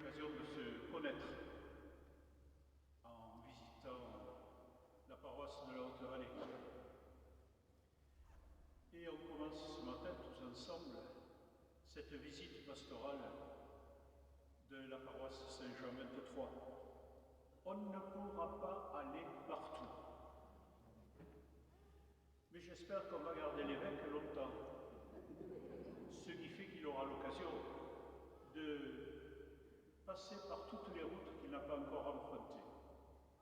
l'occasion de se connaître en visitant la paroisse de la Haute-Vallée. Et on commence ce matin tous ensemble cette visite pastorale de la paroisse Saint-Jean-23. On ne pourra pas aller partout. Mais j'espère qu'on va garder l'évêque longtemps, ce qui fait qu'il aura l'occasion de passer par toutes les routes qu'il n'a pas encore empruntées.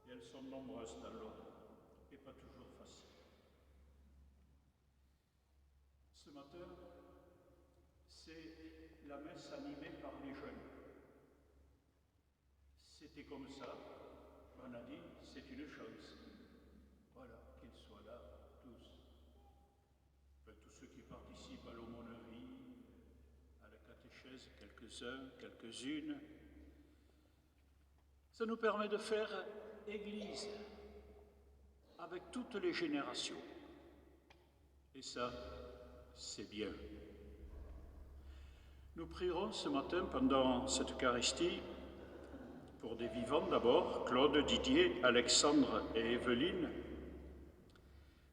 Et elles sont nombreuses dans l'Aude, et pas toujours faciles. Ce matin, c'est la messe animée par les jeunes. C'était comme ça, on a dit, c'est une chance. Voilà, qu'ils soient là, tous. Enfin, tous ceux qui participent à l'aumônerie, à la catéchèse, quelques-uns, quelques-unes. Ça nous permet de faire Église avec toutes les générations. Et ça, c'est bien. Nous prierons ce matin pendant cette Eucharistie pour des vivants d'abord, Claude, Didier, Alexandre et Evelyne,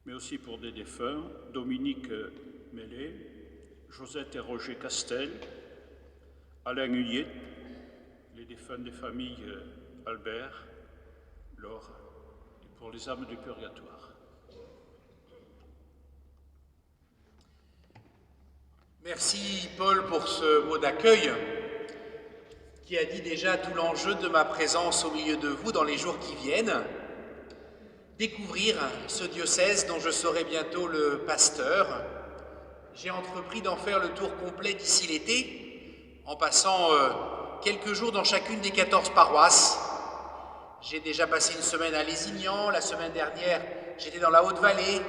mais aussi pour des défunts, Dominique Mélé, Josette et Roger Castel, Alain Huyet, les défunts des familles Albert, Laure, et pour les âmes du purgatoire. Merci Paul pour ce mot d'accueil qui a dit déjà tout l'enjeu de ma présence au milieu de vous dans les jours qui viennent. Découvrir ce diocèse dont je serai bientôt le pasteur. J'ai entrepris d'en faire le tour complet d'ici l'été, en passant quelques jours dans chacune des 14 paroisses. J'ai déjà passé une semaine à Lézignan, la semaine dernière j'étais dans la Haute-Vallée,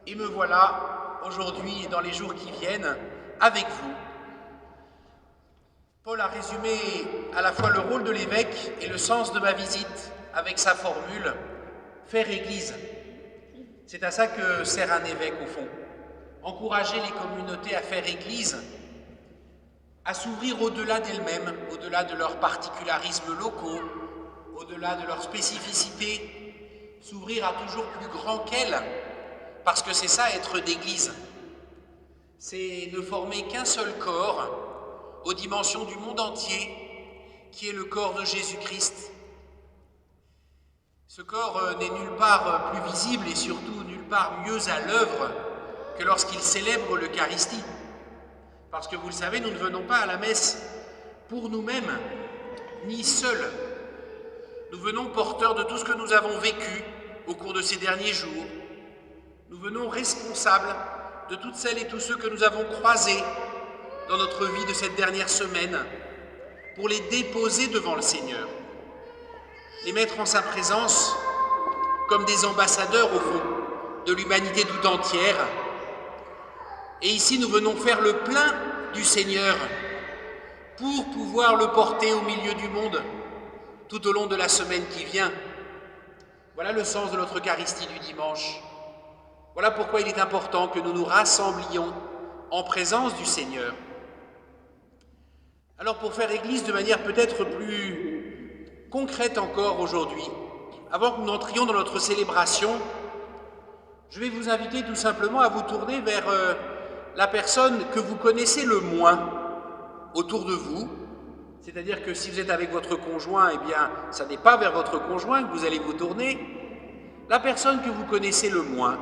et me voilà aujourd'hui et dans les jours qui viennent avec vous. Paul a résumé à la fois le rôle de l'évêque et le sens de ma visite avec sa formule « faire Église ». C'est à ça que sert un évêque au fond. Encourager les communautés à faire Église, à s'ouvrir au-delà d'elles-mêmes, au-delà de leurs particularismes locaux, au-delà de leurs spécificités, s'ouvrir à toujours plus grand qu'elles, parce que c'est ça être d'Église. C'est ne former qu'un seul corps, aux dimensions du monde entier, qui est le corps de Jésus-Christ. Ce corps n'est nulle part plus visible et surtout nulle part mieux à l'œuvre que lorsqu'il célèbre l'Eucharistie. Parce que vous le savez, nous ne venons pas à la messe pour nous-mêmes, ni seuls. Nous venons porteurs de tout ce que nous avons vécu au cours de ces derniers jours. Nous venons responsables de toutes celles et tous ceux que nous avons croisés dans notre vie de cette dernière semaine, pour les déposer devant le Seigneur, les mettre en sa présence comme des ambassadeurs au fond de l'humanité tout entière. Et ici nous venons faire le plein du Seigneur pour pouvoir le porter au milieu du monde tout au long de la semaine qui vient. Voilà le sens de notre Eucharistie du dimanche. Voilà pourquoi il est important que nous nous rassemblions en présence du Seigneur. Alors pour faire Église de manière peut-être plus concrète encore aujourd'hui, avant que nous n'entrions dans notre célébration, je vais vous inviter tout simplement à vous tourner vers la personne que vous connaissez le moins autour de vous. C'est-à-dire que si vous êtes avec votre conjoint, eh bien, ça n'est pas vers votre conjoint que vous allez vous tourner. La personne que vous connaissez le moins.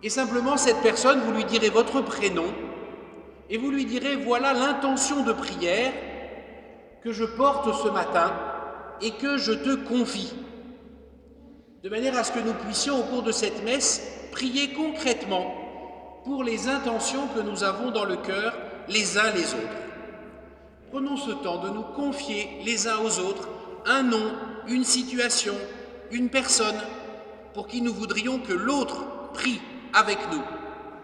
Et simplement, cette personne, vous lui direz votre prénom, et vous lui direz, voilà l'intention de prière que je porte ce matin et que je te confie. De manière à ce que nous puissions, au cours de cette messe, prier concrètement pour les intentions que nous avons dans le cœur les uns les autres. Prenons ce temps de nous confier les uns aux autres un nom, une situation, une personne pour qui nous voudrions que l'autre prie avec nous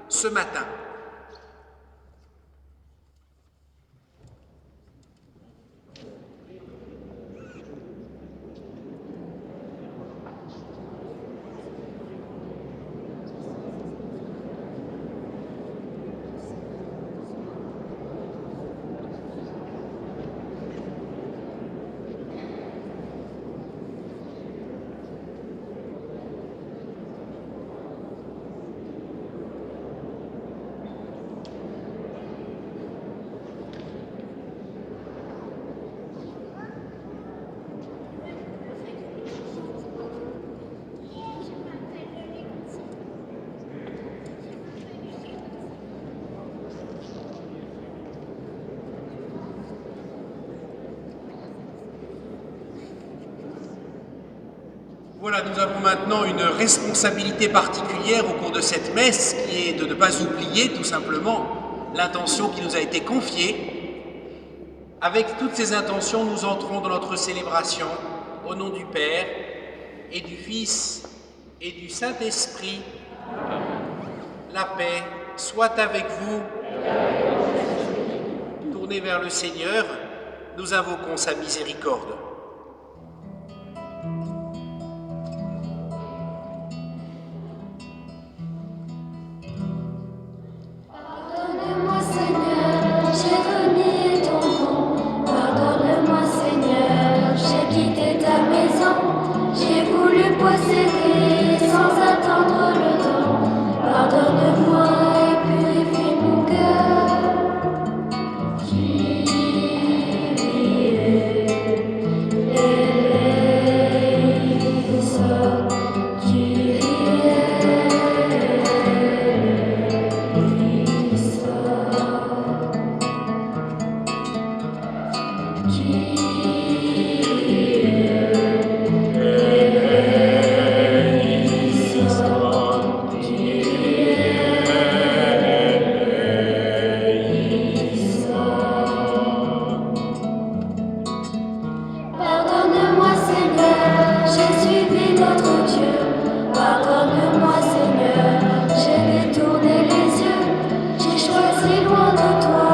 ce matin. Voilà, nous avons maintenant une responsabilité particulière au cours de cette messe qui est de ne pas oublier tout simplement l'intention qui nous a été confiée. Avec toutes ces intentions, nous entrons dans notre célébration au nom du Père et du Fils et du Saint-Esprit. La paix soit avec vous. Tournez vers le Seigneur, nous invoquons sa miséricorde. Pardonne-moi Seigneur, j'ai renié ton nom. Pardonne-moi Seigneur, j'ai quitté ta maison. J'ai voulu posséder sans attendre le temps. Pardonne-moi et purifie mon cœur. Pardonne-moi Seigneur, j'ai suivi d'autres dieux. Pardonne-moi Seigneur, j'ai détourné les yeux. J'ai choisi loin de toi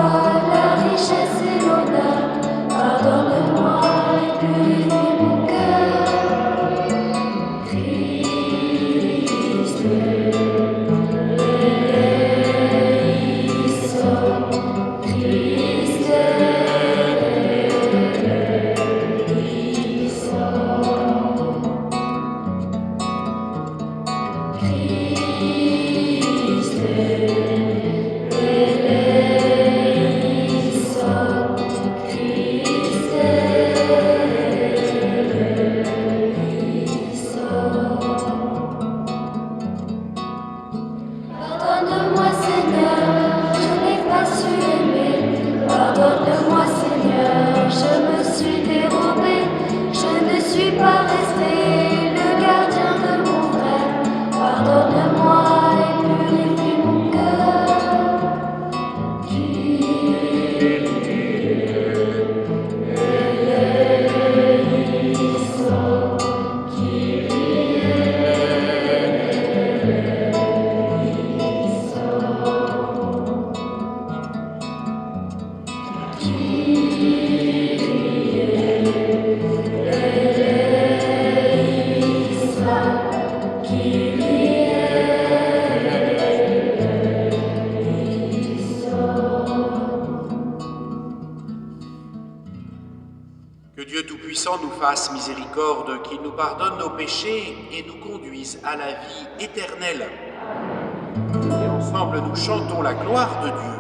la richesse et l'honneur. Pardonne-moi et purifie mon cœur. Christ, eleison, Christ, Pardonne-moi Seigneur, je n'ai pas su aimer. Pardonne-moi Seigneur, je me suis dérobée. Je ne suis pas restée le gardien de mon frère. Pardonne-moi et purifie mon cœur. Que Dieu Tout-Puissant nous fasse miséricorde, qu'il nous pardonne nos péchés et nous conduise à la vie éternelle. Et ensemble, nous chantons la gloire de Dieu.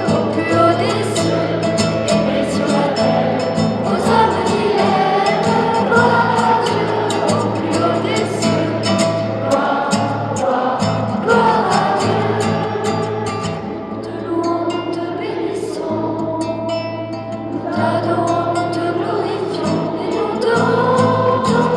Au plus haut des cieux, et paix sur la terre, aux hommes qui l'aiment, gloire à Dieu. Au plus haut des cieux, gloire, gloire, gloire à Dieu. Nous te louons, nous te bénissons, nous t'adorons, nous te glorifions et nous te rendons grâce.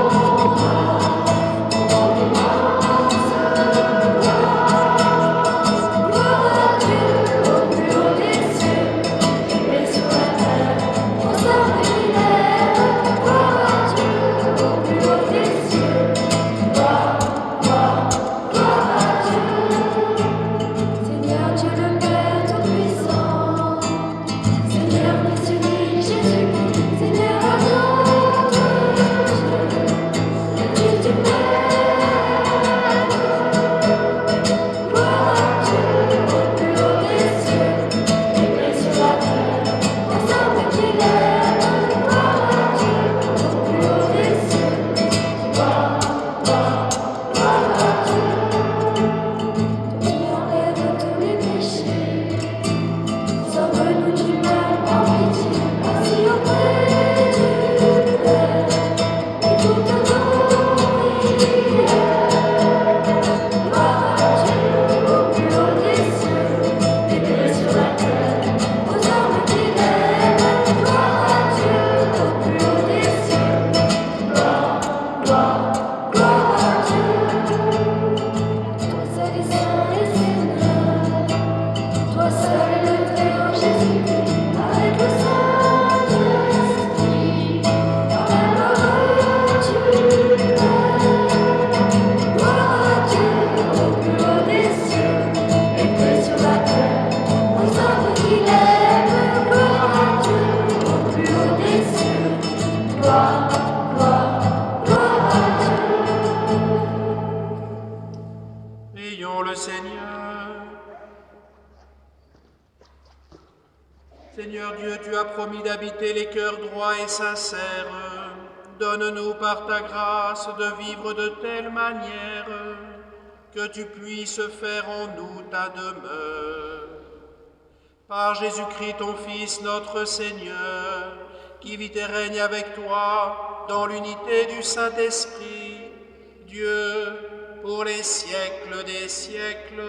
Seigneur Dieu, tu as promis d'habiter les cœurs droits et sincères. Donne-nous par ta grâce de vivre de telle manière que tu puisses faire en nous ta demeure. Par Jésus-Christ, ton Fils, notre Seigneur, qui vit et règne avec toi dans l'unité du Saint-Esprit, Dieu, pour les siècles des siècles.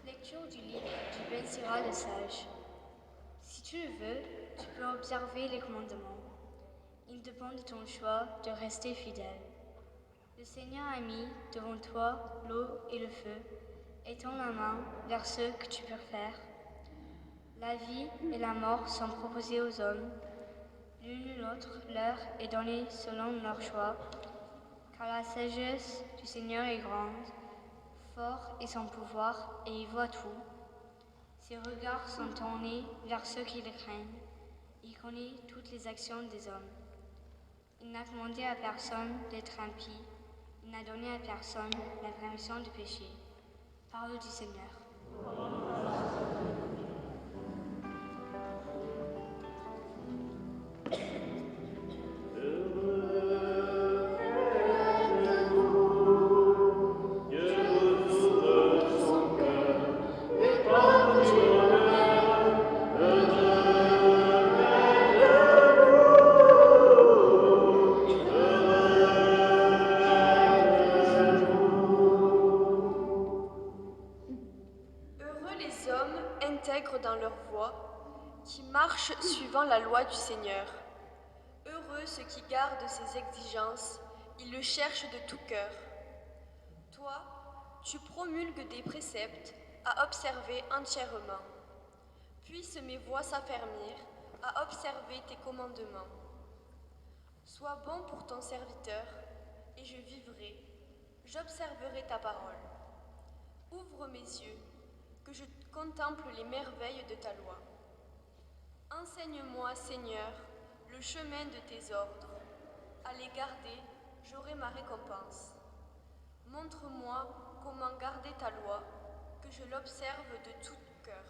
Lecture du livre du Ben Sira le Sage. Si tu le veux, tu peux observer les commandements. Il dépend de ton choix de rester fidèle. Le Seigneur a mis devant toi l'eau et le feu, et tend la main vers ceux que tu préfères. La vie et la mort sont proposées aux hommes. L'une ou l'autre leur est donnée selon leur choix, car la sagesse du Seigneur est grande. Fort est son pouvoir et il voit tout. Ses regards sont tournés vers ceux qui le craignent. Il connaît toutes les actions des hommes. Il n'a commandé à personne d'être impie. Il n'a donné à personne la permission de pécher. Parole du Seigneur. Dans leur voie, qui marchent suivant la loi du Seigneur. Heureux ceux qui gardent ses exigences, ils le cherchent de tout cœur. Toi, tu promulgues des préceptes à observer entièrement. Puissent mes voies s'affermir à observer tes commandements. Sois bon pour ton serviteur, et je vivrai, j'observerai ta parole. Ouvre mes yeux, que je contemple les merveilles de ta loi. Enseigne-moi, Seigneur, le chemin de tes ordres. À les garder, j'aurai ma récompense. Montre-moi comment garder ta loi, que je l'observe de tout cœur.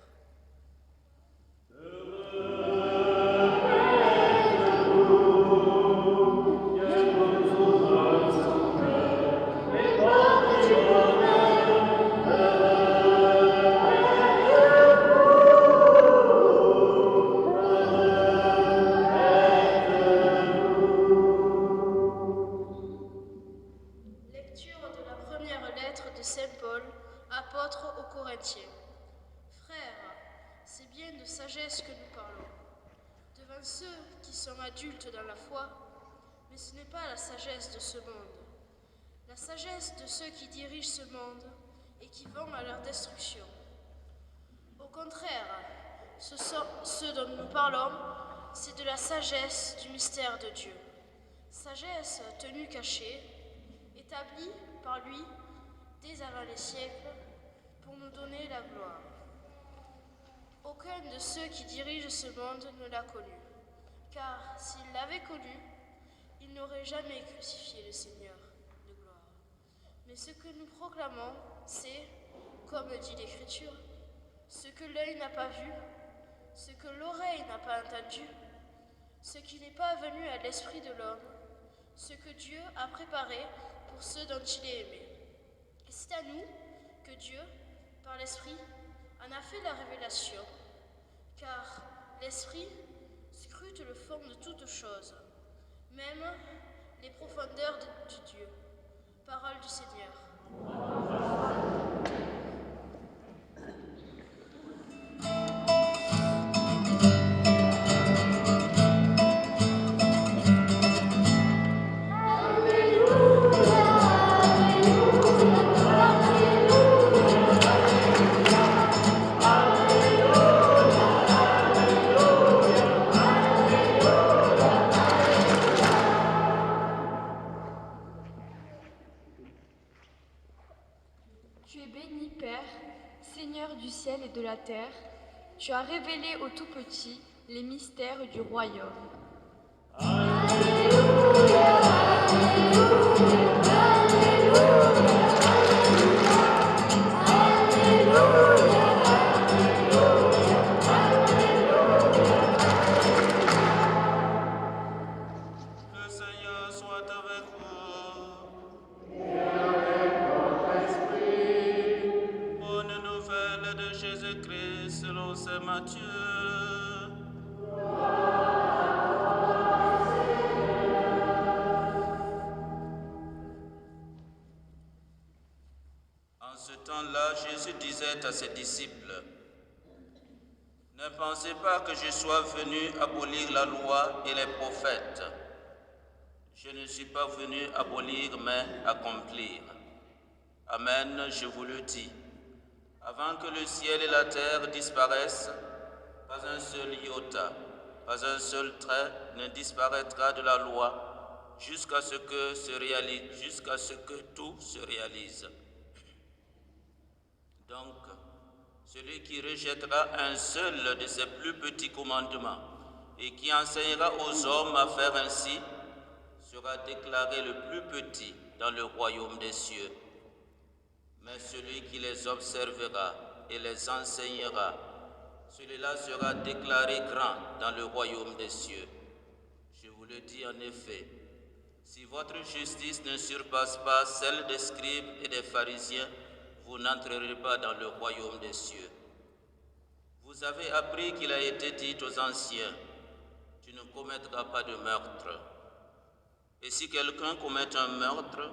Adultes dans la foi, mais ce n'est pas la sagesse de ce monde. La sagesse de ceux qui dirigent ce monde et qui vont à leur destruction. Au contraire, ce dont nous parlons, c'est de la sagesse du mystère de Dieu. Sagesse tenue cachée, établie par lui dès avant les siècles pour nous donner la gloire. Aucun de ceux qui dirigent ce monde ne l'a connu. Car s'il l'avait connu, il n'aurait jamais crucifié le Seigneur de gloire. Mais ce que nous proclamons, c'est, comme dit l'Écriture, ce que l'œil n'a pas vu, ce que l'oreille n'a pas entendu, ce qui n'est pas venu à l'esprit de l'homme, ce que Dieu a préparé pour ceux dont il est aimé. Et c'est à nous que Dieu, par l'Esprit, en a fait la révélation, car l'Esprit scrute le fond de toutes choses, même les profondeurs du Dieu. Parole du Seigneur. Alléluia. terre, tu as révélé aux tout-petits les mystères du royaume. Le Seigneur soit avec vous. Bonne nouvelle de Jésus-Christ selon saint Matthieu. En ce temps-là, Jésus disait à ses disciples, « Ne pensez pas que je sois venu abolir la loi et les prophètes. Je ne suis pas venu abolir, mais accomplir. Amen, je vous le dis. Avant que le ciel et la terre disparaissent, pas un seul iota, pas un seul trait ne disparaîtra de la loi jusqu'à ce que tout se réalise. Donc, celui qui rejettera un seul de ces plus petits commandements et qui enseignera aux hommes à faire ainsi sera déclaré le plus petit dans le royaume des cieux. Mais celui qui les observera et les enseignera, celui-là sera déclaré grand dans le royaume des cieux. Je vous le dis en effet, si votre justice ne surpasse pas celle des scribes et des pharisiens, vous n'entrerez pas dans le royaume des cieux. Vous avez appris qu'il a été dit aux anciens, « Tu ne commettras pas de meurtre. » Et si quelqu'un commet un meurtre,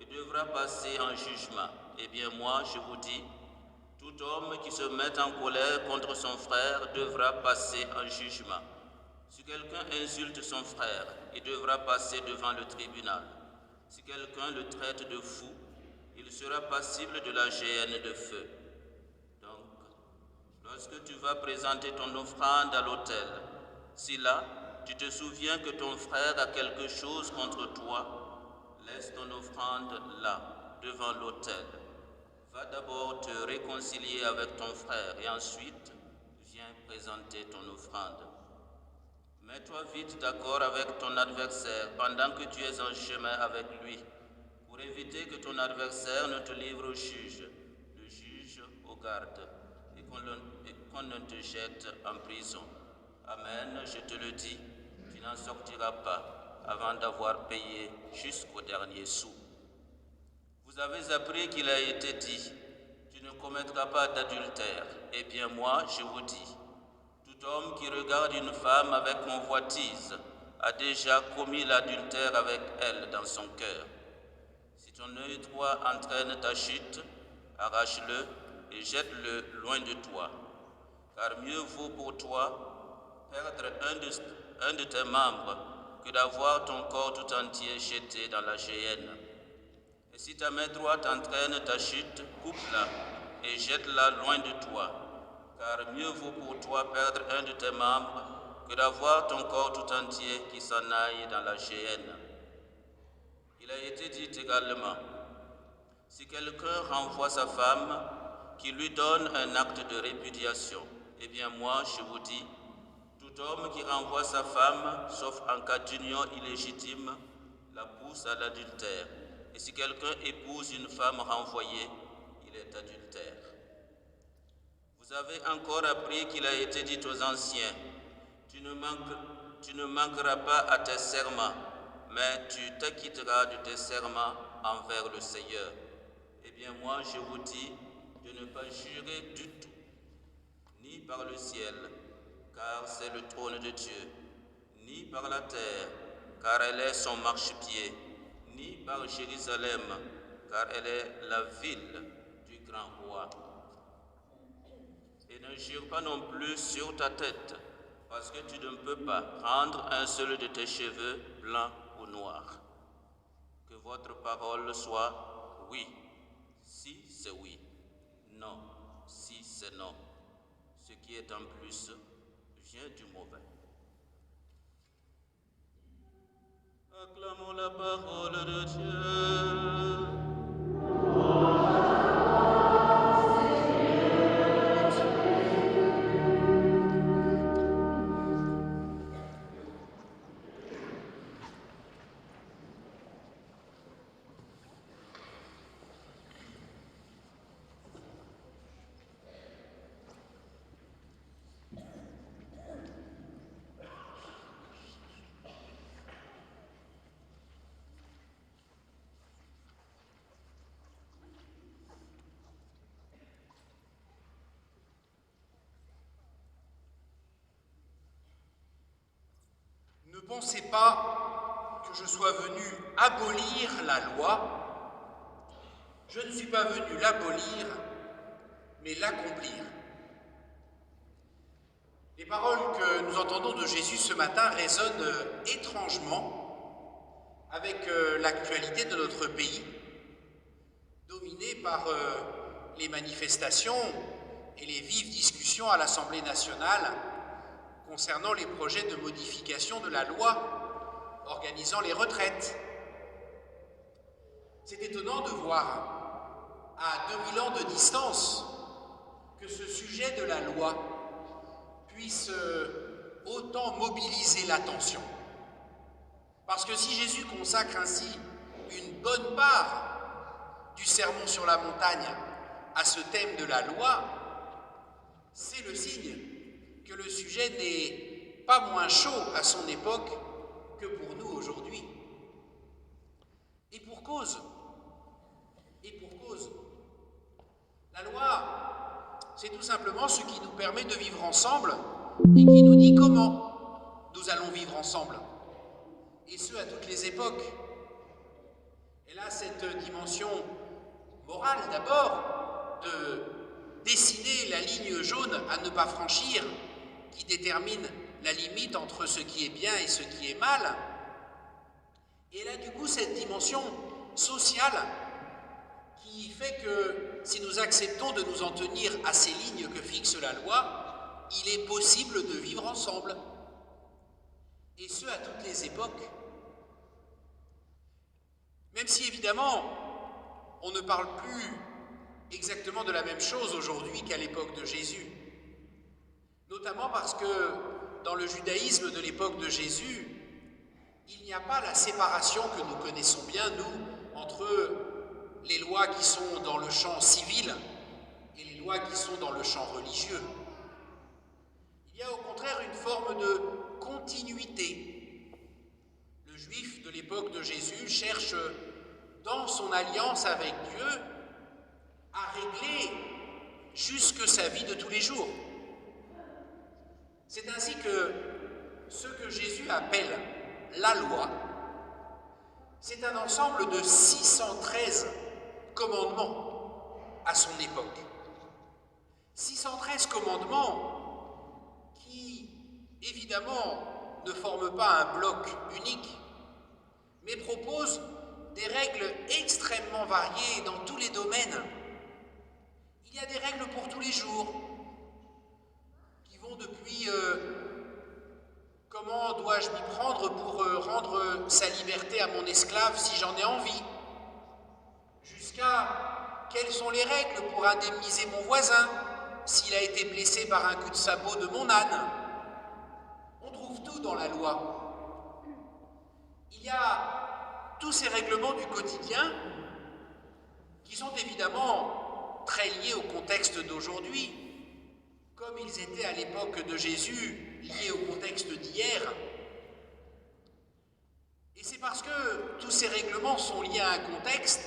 il devra passer en jugement. Eh bien moi, je vous dis, tout homme qui se met en colère contre son frère devra passer en jugement. Si quelqu'un insulte son frère, il devra passer devant le tribunal. Si quelqu'un le traite de fou, il sera passible de la géhenne de feu. Donc, lorsque tu vas présenter ton offrande à l'autel, si là, tu te souviens que ton frère a quelque chose contre toi, laisse ton offrande là, devant l'autel. Va d'abord te réconcilier avec ton frère et ensuite, viens présenter ton offrande. Mets-toi vite d'accord avec ton adversaire pendant que tu es en chemin avec lui, pour éviter que ton adversaire ne te livre au juge, le juge au garde, et qu'on ne te jette en prison. Amen, je te le dis, tu n'en sortiras pas avant d'avoir payé jusqu'au dernier sou. Vous avez appris qu'il a été dit, tu ne commettras pas d'adultère. Eh bien moi, je vous dis, tout homme qui regarde une femme avec convoitise a déjà commis l'adultère avec elle dans son cœur. Si ton œil droit entraîne ta chute, arrache-le et jette-le loin de toi. Car mieux vaut pour toi perdre un de tes membres que d'avoir ton corps tout entier jeté dans la géhenne. Et si ta main droite entraîne ta chute, coupe-la et jette-la loin de toi. Car mieux vaut pour toi perdre un de tes membres que d'avoir ton corps tout entier qui s'en aille dans la géhenne. Il a été dit également, si quelqu'un renvoie sa femme, qu'il lui donne un acte de répudiation. Eh bien moi, je vous dis, tout homme qui renvoie sa femme, sauf en cas d'union illégitime, la pousse à l'adultère. Et si quelqu'un épouse une femme renvoyée, il est adultère. Vous avez encore appris qu'il a été dit aux anciens, tu ne manqueras pas à tes serments, mais tu t'acquitteras de tes serments envers le Seigneur. Eh bien moi, je vous dis de ne pas jurer du tout, ni par le ciel, car c'est le trône de Dieu, ni par la terre, car elle est son marchepied, ni par Jérusalem, car elle est la ville du grand roi. Et ne jure pas non plus sur ta tête, parce que tu ne peux pas rendre un seul de tes cheveux blancs ou noirs. Que votre parole soit oui, si c'est oui, non, si c'est non. Ce qui est en plus vient du mauvais. Acclamons la parole de Dieu. pensez pas que je sois venu abolir la loi. Je ne suis pas venu l'abolir, mais l'accomplir. Les paroles que nous entendons de Jésus ce matin résonnent étrangement avec l'actualité de notre pays, dominée par les manifestations et les vives discussions à l'Assemblée nationale concernant les projets de modification de la loi organisant les retraites. C'est étonnant de voir, à 2000 ans de distance, que ce sujet de la loi puisse autant mobiliser l'attention. Parce que si Jésus consacre ainsi une bonne part du sermon sur la montagne à ce thème de la loi, c'est le signe que le sujet n'est pas moins chaud à son époque que pour nous aujourd'hui. Et pour cause. La loi, c'est tout simplement ce qui nous permet de vivre ensemble et qui nous dit comment nous allons vivre ensemble. Et ce, à toutes les époques. Elle a cette dimension morale d'abord, de dessiner la ligne jaune à ne pas franchir, qui détermine la limite entre ce qui est bien et ce qui est mal. Et elle a du coup cette dimension sociale qui fait que si nous acceptons de nous en tenir à ces lignes que fixe la loi, il est possible de vivre ensemble. Et ce, à toutes les époques. Même si évidemment, on ne parle plus exactement de la même chose aujourd'hui qu'à l'époque de Jésus. Notamment parce que dans le judaïsme de l'époque de Jésus, il n'y a pas la séparation que nous connaissons bien, nous, entre les lois qui sont dans le champ civil et les lois qui sont dans le champ religieux. Il y a au contraire une forme de continuité. Le juif de l'époque de Jésus cherche, dans son alliance avec Dieu, à régler jusque sa vie de tous les jours. C'est ainsi que ce que Jésus appelle la loi, c'est un ensemble de 613 commandements à son époque. 613 commandements qui, évidemment, ne forment pas un bloc unique, mais proposent des règles extrêmement variées dans tous les domaines. Il y a des règles pour tous les jours, qui vont depuis comment dois-je m'y prendre pour rendre sa liberté à mon esclave si j'en ai envie, jusqu'à quelles sont les règles pour indemniser mon voisin s'il a été blessé par un coup de sabot de mon âne. On trouve tout dans la loi. Il y a tous ces règlements du quotidien qui sont évidemment très liés au contexte d'aujourd'hui, comme ils étaient à l'époque de Jésus, liés au contexte d'hier. Et c'est parce que tous ces règlements sont liés à un contexte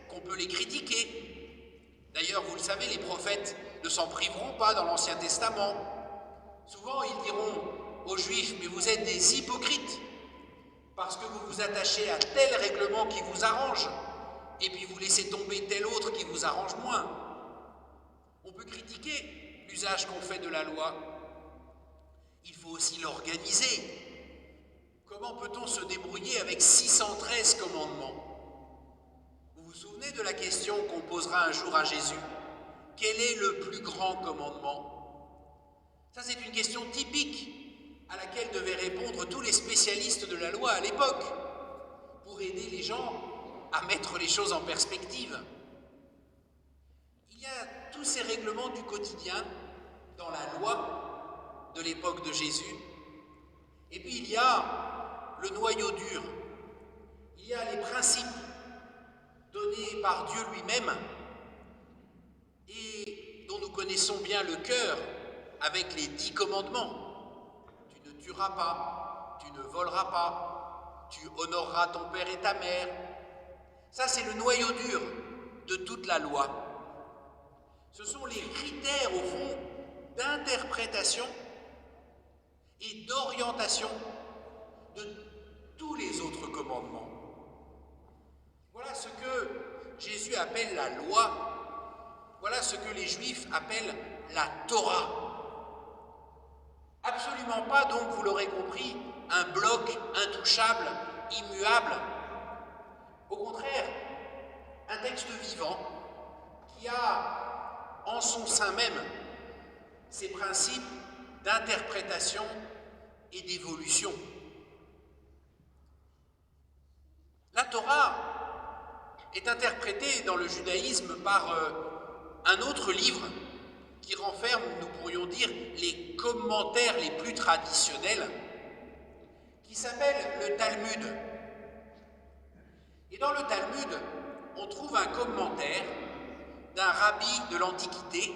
qu'on peut les critiquer. D'ailleurs, vous le savez, les prophètes ne s'en priveront pas dans l'Ancien Testament. Souvent, ils diront aux Juifs, mais vous êtes des hypocrites, parce que vous vous attachez à tel règlement qui vous arrange, et puis vous laissez tomber tel autre qui vous arrange moins. On peut critiquer l'usage qu'on fait de la loi. Il faut aussi l'organiser. Comment peut-on se débrouiller avec 613 commandements? Vous vous souvenez de la question qu'on posera un jour à Jésus? Quel est le plus grand commandement? Ça, c'est une question typique à laquelle devaient répondre tous les spécialistes de la loi à l'époque, pour aider les gens à mettre les choses en perspective. Il y a tous ces règlements du quotidien dans la loi de l'époque de Jésus, et puis il y a le noyau dur, il y a les principes donnés par Dieu lui-même et dont nous connaissons bien le cœur avec les 10 commandements. Tu ne tueras pas, tu ne voleras pas, tu honoreras ton père et ta mère. Ça, c'est le noyau dur de toute la loi. Ce sont les critères, au fond, d'interprétation et d'orientation de tous les autres commandements. Voilà ce que Jésus appelle la loi, voilà ce que les Juifs appellent la Torah. Absolument pas, donc, vous l'aurez compris, un bloc intouchable, immuable. Au contraire, un texte vivant qui a en son sein même ses principes d'interprétation et d'évolution. La Torah est interprétée dans le judaïsme par un autre livre qui renferme, nous pourrions dire, les commentaires les plus traditionnels, qui s'appelle le Talmud. Et dans le Talmud, on trouve un commentaire d'un rabbi de l'Antiquité,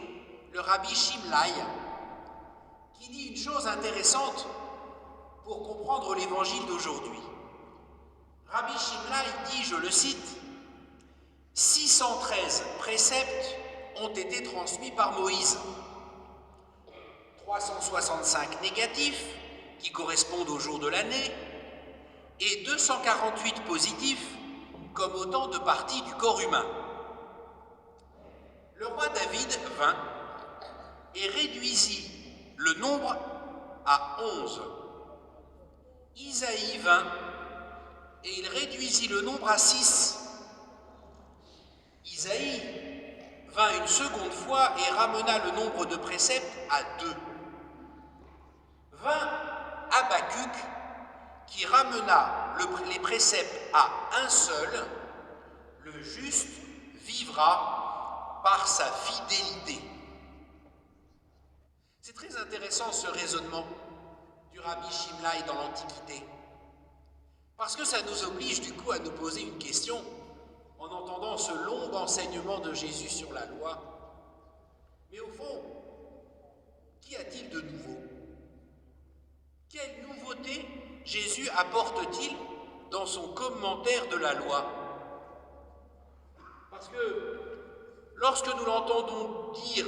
le rabbi Shimlai, qui dit une chose intéressante pour comprendre l'évangile d'aujourd'hui. Rabbi Shimlai dit, je le cite, « 613 préceptes ont été transmis par Moïse, 365 négatifs, qui correspondent au jour de l'année, et 248 positifs, comme autant de parties du corps humain. Le roi David vint et réduisit le nombre à 11. Isaïe vint et il réduisit le nombre à 6. Isaïe vint une seconde fois et ramena le nombre de préceptes à 2. Vint Habacuc qui ramena les préceptes à un seul, le juste vivra par sa fidélité. C'est très intéressant ce raisonnement du rabbi Shimlai dans l'Antiquité, parce que ça nous oblige du coup à nous poser une question en entendant ce long enseignement de Jésus sur la loi. Mais au fond, qu'y a-t-il de nouveau? Quelle nouveauté Jésus apporte-t-il dans son commentaire de la loi? Parce que lorsque nous l'entendons dire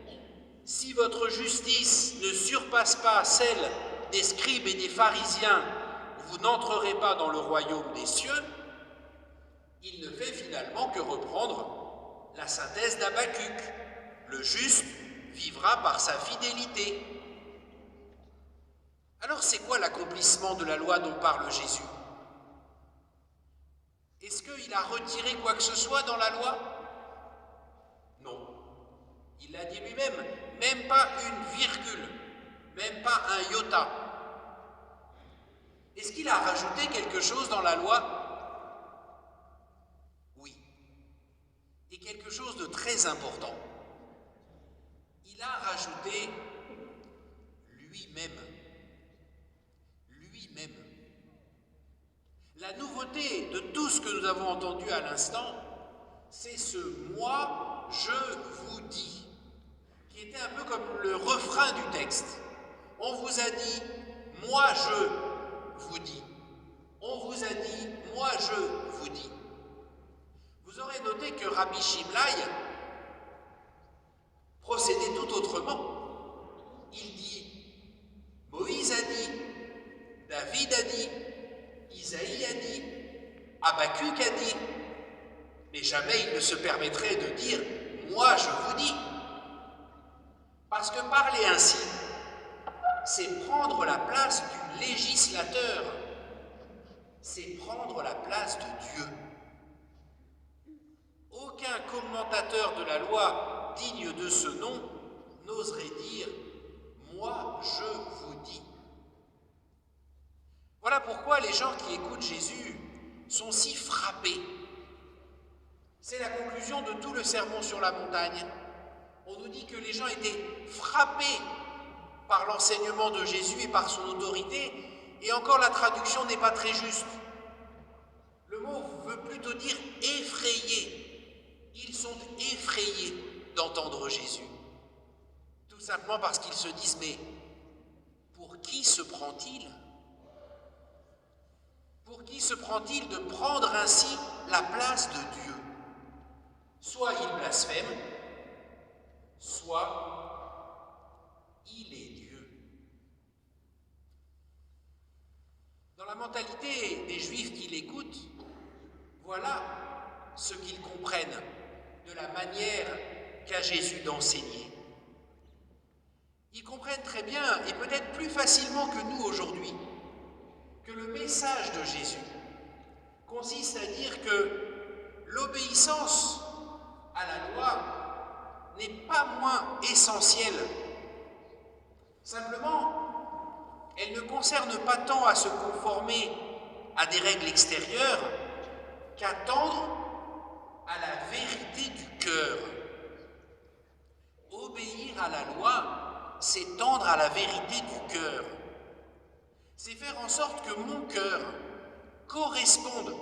« Si votre justice ne surpasse pas celle des scribes et des pharisiens, vous n'entrerez pas dans le royaume des cieux », il ne fait finalement que reprendre la synthèse d'Habacuc. Le juste vivra par sa fidélité. Alors c'est quoi l'accomplissement de la loi dont parle Jésus? Est-ce qu'il a retiré quoi que ce soit dans la loi? Non. Il l'a dit lui-même, même pas une virgule, même pas un iota. Est-ce qu'il a rajouté quelque chose dans la loi? Oui. Et quelque chose de très important. Il a rajouté lui-même. Lui-même. La nouveauté de tout ce que nous avons entendu à l'instant, c'est ce « moi, je vous dis », qui était un peu comme le refrain du texte. On vous a dit « moi, je vous dis ». On vous a dit « moi, je vous dis ». Vous aurez noté que Rabbi Shimlai procédait tout autrement. Il dit « Moïse a dit », David a dit, Isaïe a dit, Habacuc a dit, mais jamais il ne se permettrait de dire « moi je vous dis ». Parce que parler ainsi, c'est prendre la place du législateur, c'est prendre la place de Dieu. Aucun commentateur de la loi digne de ce nom n'oserait dire « moi je vous dis ». Voilà pourquoi les gens qui écoutent Jésus sont si frappés. C'est la conclusion de tout le sermon sur la montagne. On nous dit que les gens étaient frappés par l'enseignement de Jésus et par son autorité, et encore la traduction n'est pas très juste. Le mot veut plutôt dire effrayés. Ils sont effrayés d'entendre Jésus. Tout simplement parce qu'ils se disent, mais pour qui se prend-il ? Pour qui se prend-il de prendre ainsi la place de Dieu? Soit il blasphème, soit il est Dieu. Dans la mentalité des Juifs qui l'écoutent, voilà ce qu'ils comprennent de la manière qu'a Jésus d'enseigner. Ils comprennent très bien, et peut-être plus facilement que nous aujourd'hui, que le message de Jésus consiste à dire que l'obéissance à la loi n'est pas moins essentielle. Simplement, elle ne concerne pas tant à se conformer à des règles extérieures qu'à tendre à la vérité du cœur. Obéir à la loi, c'est tendre à la vérité du cœur. C'est faire en sorte que mon cœur corresponde,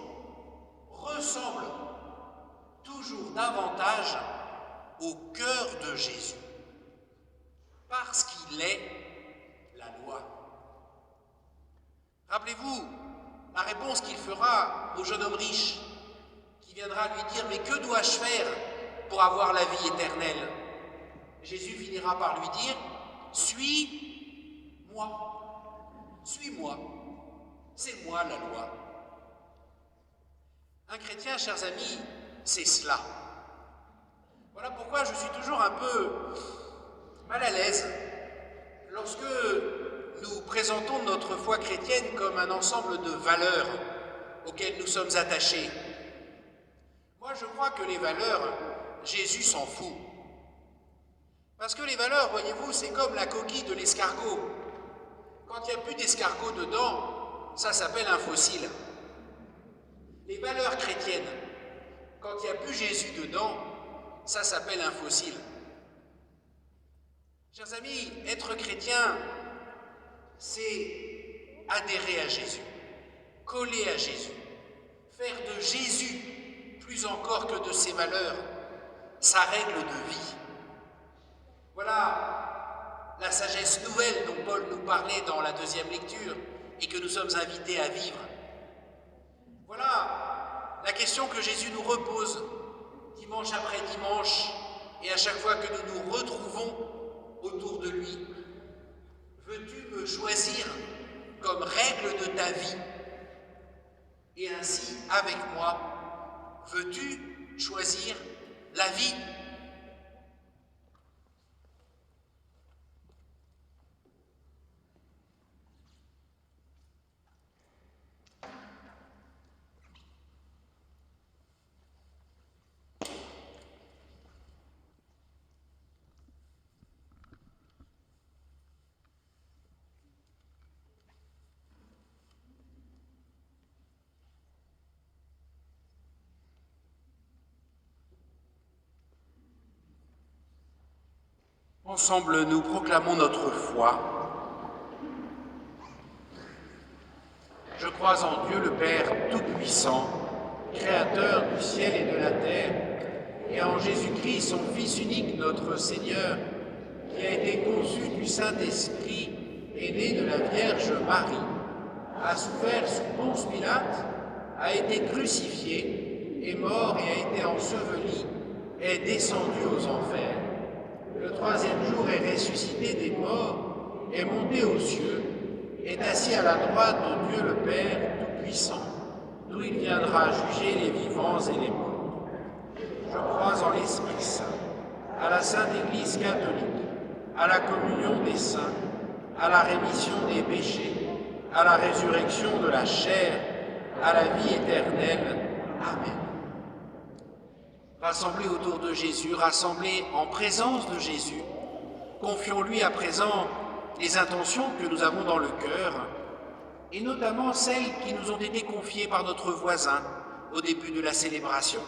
ressemble toujours davantage au cœur de Jésus, parce qu'il est la loi. Rappelez-vous la réponse qu'il fera au jeune homme riche, qui viendra lui dire « Mais que dois-je faire pour avoir la vie éternelle ?» Jésus finira par lui dire « Suis-moi, suis-moi, c'est moi la loi. » Un chrétien, chers amis, c'est cela. Voilà pourquoi je suis toujours un peu mal à l'aise lorsque nous présentons notre foi chrétienne comme un ensemble de valeurs auxquelles nous sommes attachés. Moi, je crois que les valeurs, Jésus s'en fout. Parce que les valeurs, voyez-vous, c'est comme la coquille de l'escargot. Quand il n'y a plus d'escargot dedans, ça s'appelle un fossile. Les valeurs chrétiennes, quand il n'y a plus Jésus dedans, ça s'appelle un fossile. Chers amis, être chrétien, c'est adhérer à Jésus, coller à Jésus, faire de Jésus, plus encore que de ses valeurs, sa règle de vie. Voilà la sagesse nouvelle dont Paul nous parlait dans la deuxième lecture et que nous sommes invités à vivre. Voilà la question que Jésus nous repose dimanche après dimanche et à chaque fois que nous nous retrouvons autour de lui. Veux-tu me choisir comme règle de ta vie? Et ainsi, avec moi, veux-tu choisir la vie? Ensemble, nous proclamons notre foi. Je crois en Dieu le Père Tout-Puissant, Créateur du ciel et de la terre, et en Jésus-Christ, son Fils unique, notre Seigneur, qui a été conçu du Saint-Esprit et né de la Vierge Marie, a souffert sous Ponce Pilate, a été crucifié, est mort et a été enseveli, est descendu aux enfers. Le troisième jour est ressuscité des morts, est monté aux cieux, est assis à la droite de Dieu le Père Tout-Puissant, d'où il viendra juger les vivants et les morts. Je crois en l'Esprit Saint, à la Sainte Église catholique, à la communion des saints, à la rémission des péchés, à la résurrection de la chair, à la vie éternelle. Amen. Rassemblés autour de Jésus, rassemblés en présence de Jésus, confions-lui à présent les intentions que nous avons dans le cœur, et notamment celles qui nous ont été confiées par notre voisin au début de la célébration.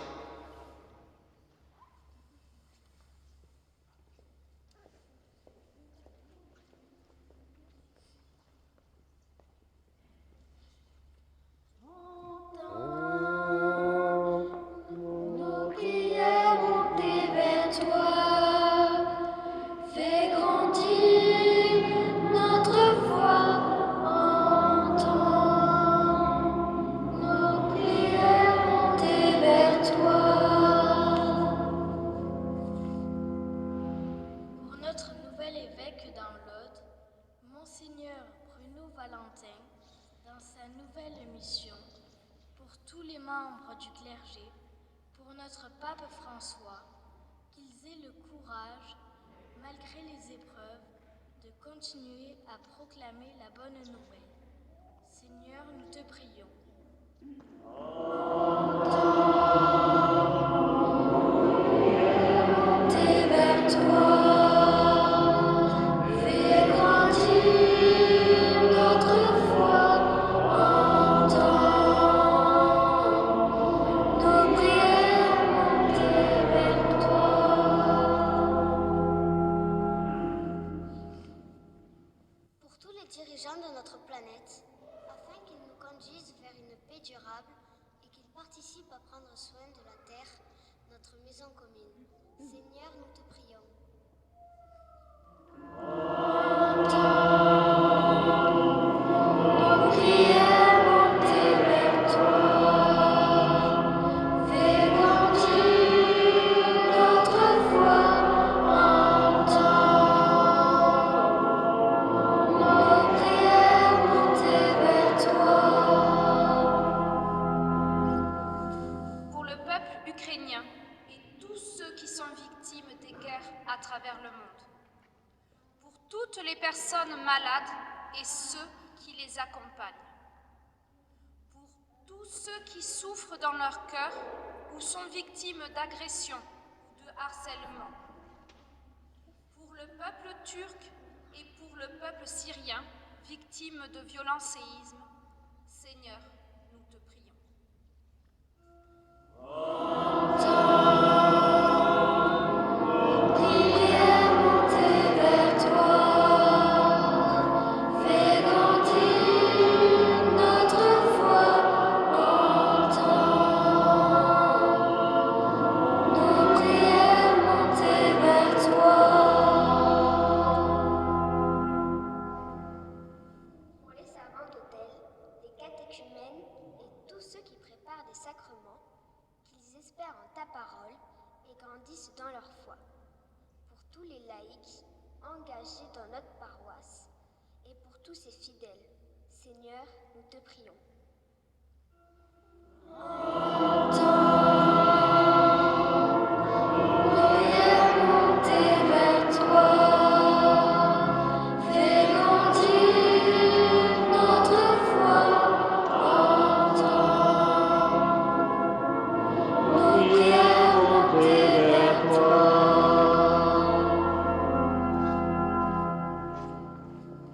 Évêque dans l'Aude, Monseigneur Bruno Valentin, dans sa nouvelle mission, pour tous les membres du clergé, pour notre pape François, qu'ils aient le courage, malgré les épreuves, de continuer à proclamer la bonne nouvelle. Seigneur, nous te prions. Monter vers toi, fais grandir notre foi en toi. Nos prières monter vers toi. Pour tous les dirigeants de notre planète, afin qu'ils nous conduisent vers une paix durable et qu'ils participent à prendre soin de la terre, notre maison commune. Seigneur, nous te prions. Nos prières monter vers toi, fais grandir notre foi en toi. Nos prières monter vers toi. Pour le peuple ukrainien et tous ceux qui sont victimes des guerres à travers le monde. Pour toutes les personnes malades et ceux qui les accompagnent. Pour tous ceux qui souffrent dans leur cœur ou sont victimes d'agressions ou de harcèlement. Pour le peuple turc et pour le peuple syrien, victime de violents séismes. Seigneur, nous te prions. Prières monter vers toi, fais grandir notre foi en toi. Nos prières monter vers toi. Pour les servants d'autel, les catéchumènes et tous ceux qui préparent des sacrements, qu'ils espèrent en ta parole et grandissent dans leur foi. Pour tous les laïcs engagés dans notre paroisse et pour tous ces fidèles, Seigneur, nous te prions. Prières monter vers toi, fais grandir notre foi en toi. Nos prières monter vers toi.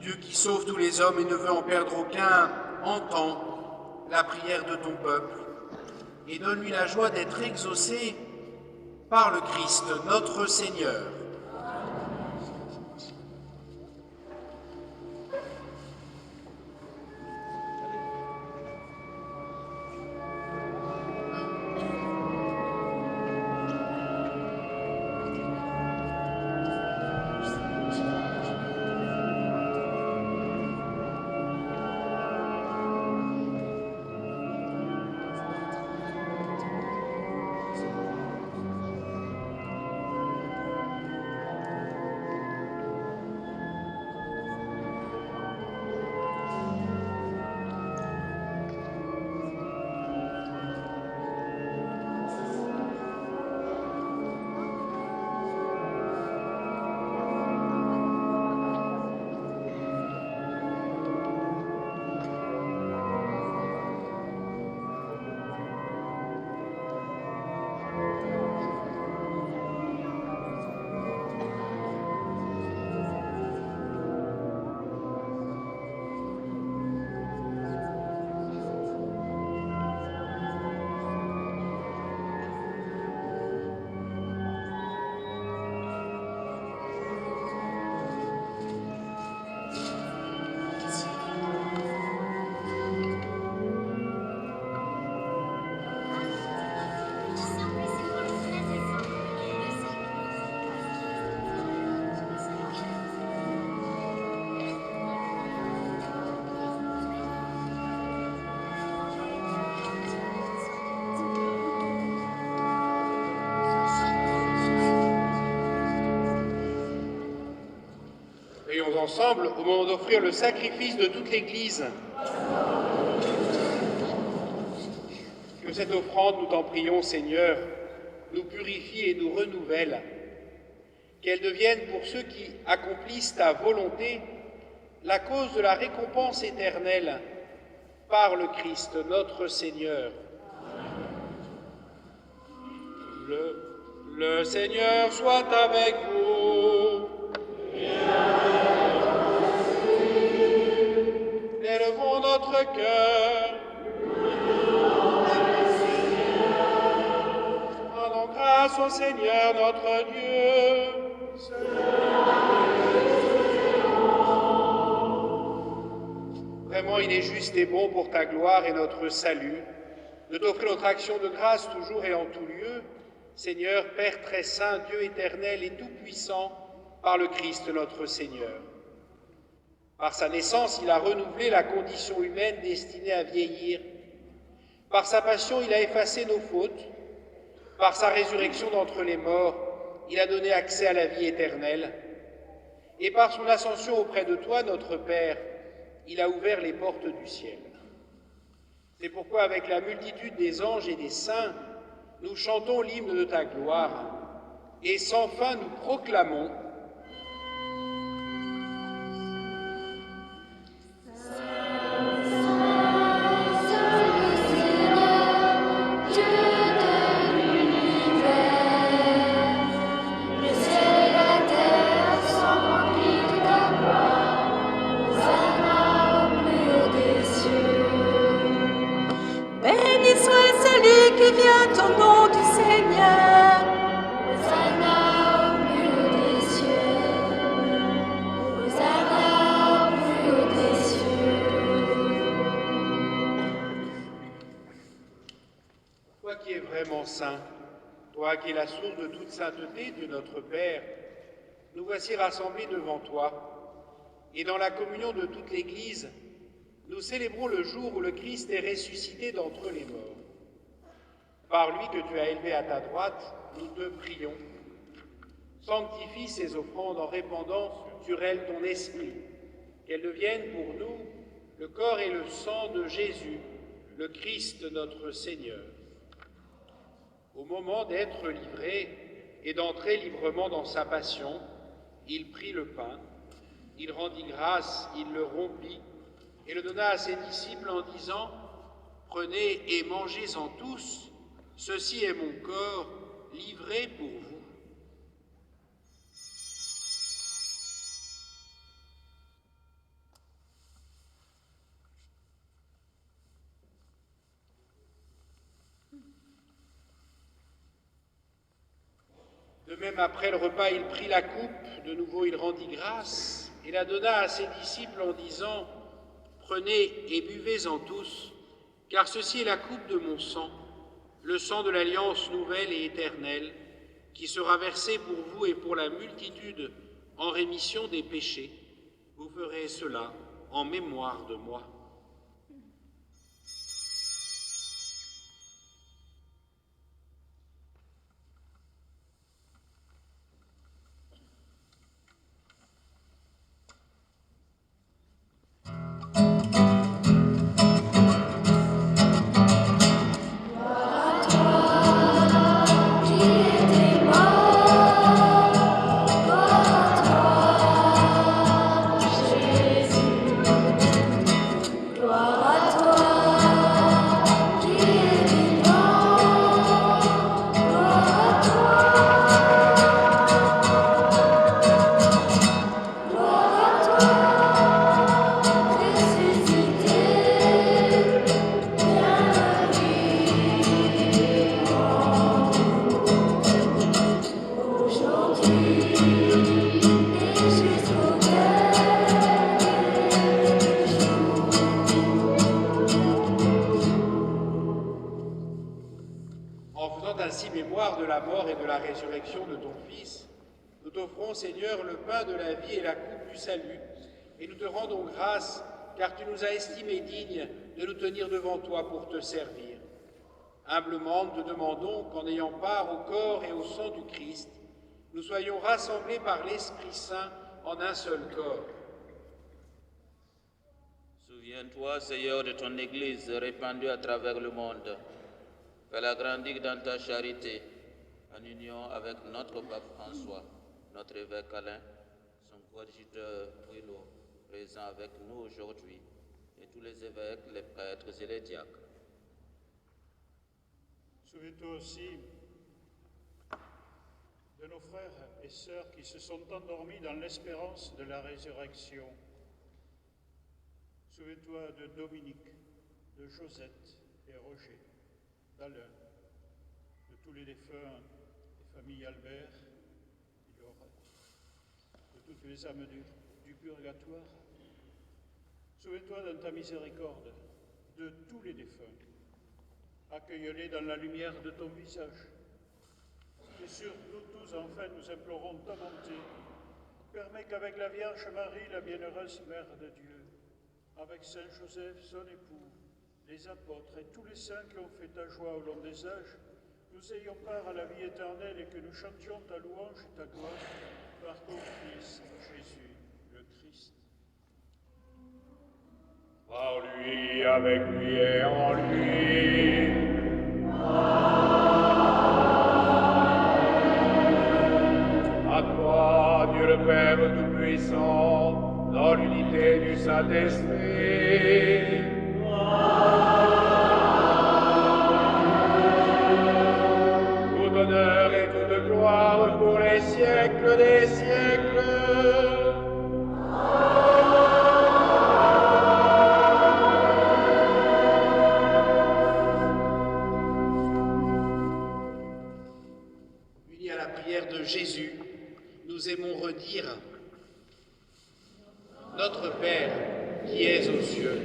Dieu qui sauve tous les hommes et ne veut en perdre aucun, entends la prière de ton peuple et donne-lui la joie d'être exaucé par le Christ, notre Seigneur. ensemble au moment d'offrir le sacrifice de toute l'Église. Que cette offrande, nous t'en prions, Seigneur, nous purifie et nous renouvelle. Qu'elle devienne pour ceux qui accomplissent ta volonté la cause de la récompense éternelle par le Christ, notre Seigneur. Le Seigneur soit avec vous. Élevons notre cœur. Rendons grâce au Seigneur notre Dieu. Vraiment, il est juste et bon pour ta gloire et notre salut de t'offrir notre action de grâce toujours et en tout lieu, Seigneur, Père très saint, Dieu éternel et tout-puissant, par le Christ notre Seigneur. Par sa naissance, il a renouvelé la condition humaine destinée à vieillir. Par sa passion, il a effacé nos fautes. Par sa résurrection d'entre les morts, il a donné accès à la vie éternelle. Et par son ascension auprès de toi, notre Père, il a ouvert les portes du ciel. C'est pourquoi, avec la multitude des anges et des saints, nous chantons l'hymne de ta gloire, et sans fin nous proclamons saint, toi qui es la source de toute sainteté, Dieu notre Père, nous voici rassemblés devant toi, et dans la communion de toute l'Église, nous célébrons le jour où le Christ est ressuscité d'entre les morts. Par lui que tu as élevé à ta droite, nous te prions. Sanctifie ces offrandes en répandant sur elles ton esprit, qu'elles deviennent pour nous le corps et le sang de Jésus, le Christ notre Seigneur. Au moment d'être livré et d'entrer librement dans sa passion, il prit le pain, il rendit grâce, il le rompit et le donna à ses disciples en disant « Prenez et mangez-en tous, ceci est mon corps livré pour vous. » De même, après le repas, il prit la coupe, de nouveau il rendit grâce et la donna à ses disciples en disant « Prenez et buvez-en tous, car ceci est la coupe de mon sang, le sang de l'alliance nouvelle et éternelle, qui sera versé pour vous et pour la multitude en rémission des péchés. Vous ferez cela en mémoire de moi. » De ton Fils, nous t'offrons, Seigneur, le pain de la vie et la coupe du salut, et nous te rendons grâce, car tu nous as estimés dignes de nous tenir devant toi pour te servir. Humblement, nous te demandons qu'en ayant part au corps et au sang du Christ, nous soyons rassemblés par l'Esprit Saint en un seul corps. Souviens-toi, Seigneur, de ton Église répandue à travers le monde. Fais-la grandir dans ta charité, en union avec notre pape François, notre évêque Alain, son coadjuteur Bruno, présent avec nous aujourd'hui, et tous les évêques, les prêtres et les diacres. Souviens-toi aussi de nos frères et sœurs qui se sont endormis dans l'espérance de la résurrection. Souviens-toi de Dominique, de Josette et Roger, d'Alain, de tous les défunts des familles Albert, Laura, de toutes les âmes du purgatoire. Souviens-toi dans ta miséricorde de tous les défunts. Accueille-les dans la lumière de ton visage. Et sur nous tous, enfin, nous implorons ta bonté. Permets qu'avec la Vierge Marie, la bienheureuse Mère de Dieu, avec Saint Joseph, son époux, les apôtres et tous les saints qui ont fait ta joie au long des âges, nous ayons part à la vie éternelle et que nous chantions ta louange et ta gloire par ton Fils, Jésus, le Christ. Par lui, avec lui et en lui. À toi, Dieu le Père Tout-Puissant, dans l'unité du Saint-Esprit. Tout honneur et toute gloire pour les siècles des siècles. Unis à la prière de Jésus, nous aimons redire « Notre Père, qui es aux cieux,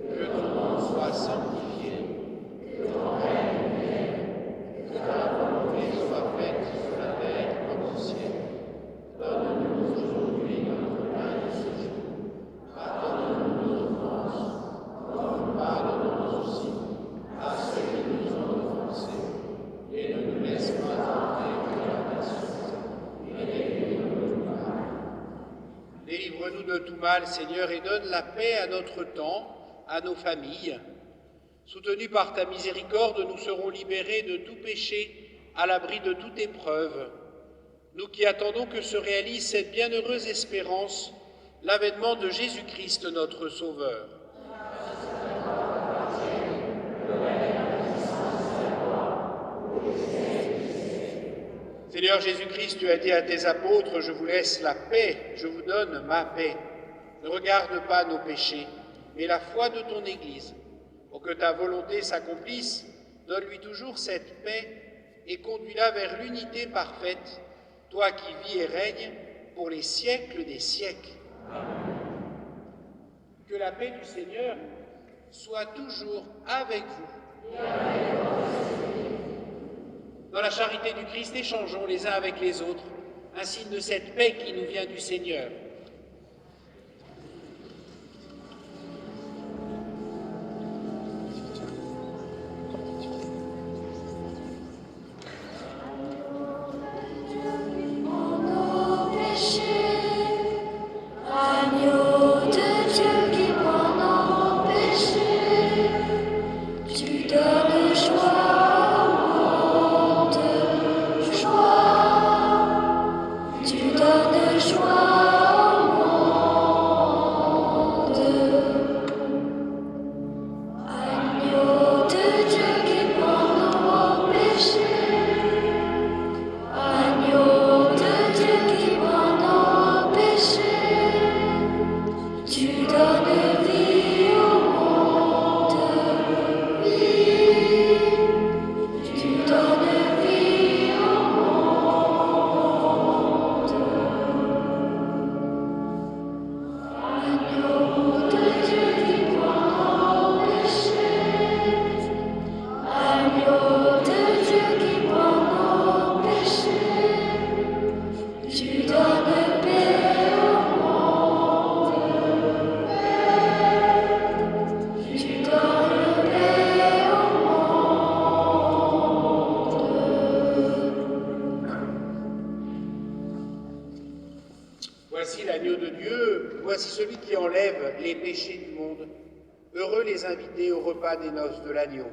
que ton nom soit sanctifié, que ton règne vienne, que ta volonté soit faite sur la terre comme au ciel. Donne-nous aujourd'hui notre pain de ce jour. Pardonne-nous nos offenses, comme nous pardonnons aussi à ceux qui nous ont offensés. Et ne nous laisse pas entrer en tentation, mais délivre-nous de tout mal. Délivre-nous de tout mal, Seigneur, et donne la paix à notre temps, à nos familles. Soutenus par ta miséricorde, nous serons libérés de tout péché, à l'abri de toute épreuve. Nous qui attendons que se réalise cette bienheureuse espérance, l'avènement de Jésus-Christ, notre Sauveur. Seigneur Jésus-Christ, tu as dit à tes apôtres, je vous laisse la paix, je vous donne ma paix. Ne regarde pas nos péchés, mais la foi de ton Église. Pour que ta volonté s'accomplisse, donne-lui toujours cette paix et conduis-la vers l'unité parfaite, toi qui vis et règnes pour les siècles des siècles. Que la paix du Seigneur soit toujours avec vous. Dans la charité du Christ, échangeons les uns avec les autres un signe de cette paix qui nous vient du Seigneur. Joie péchés du monde. Heureux les invités au repas des noces de l'agneau.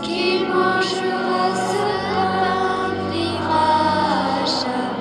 Qui mangera ce pain vivra jamais.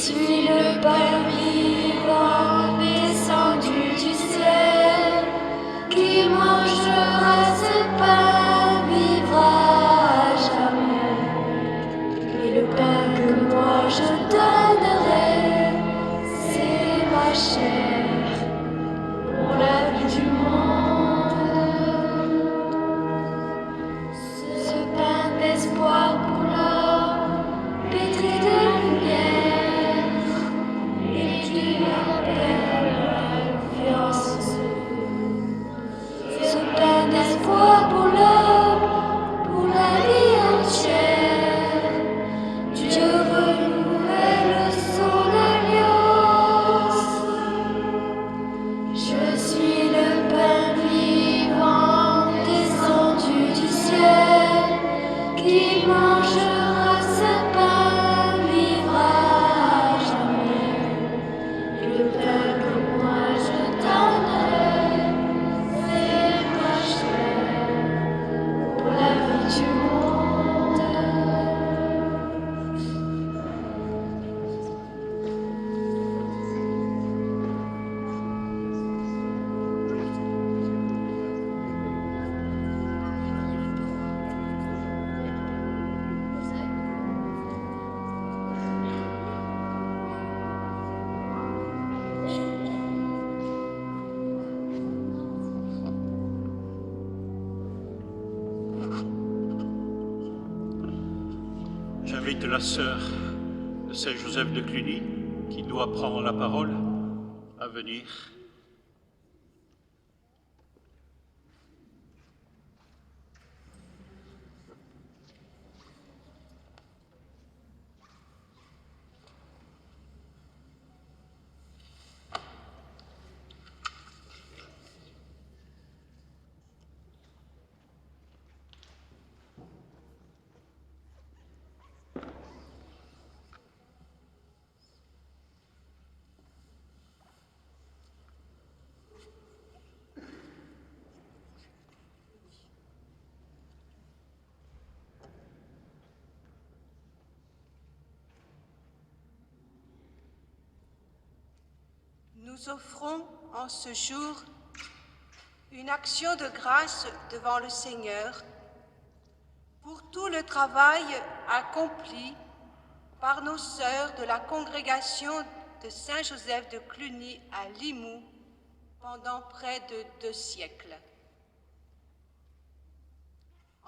suis le pain vivant descendu du ciel. Qui mangera ce pain vivra à jamais. Et le pain que moi je donnerai, c'est ma chair pour la vie du monde. Ce pain d'espoir pour l'homme, pétri de lumière, et qui appelle la confiance. Ce pain d'espoir pour l'homme, pour la vie entière. Dieu renouvelle son alliance. Je suis le pain vivant descendu du ciel. Qui mangera ce pain vivra à jamais. Et le pain que moi je donnerai, c'est ma chair pour la vie du monde. J'invite la sœur de Saint-Joseph de Cluny, qui doit prendre la parole, à venir. Nous offrons en ce jour une action de grâce devant le Seigneur pour tout le travail accompli par nos sœurs de la congrégation de Saint-Joseph de Cluny à Limoux pendant près de 2 siècles.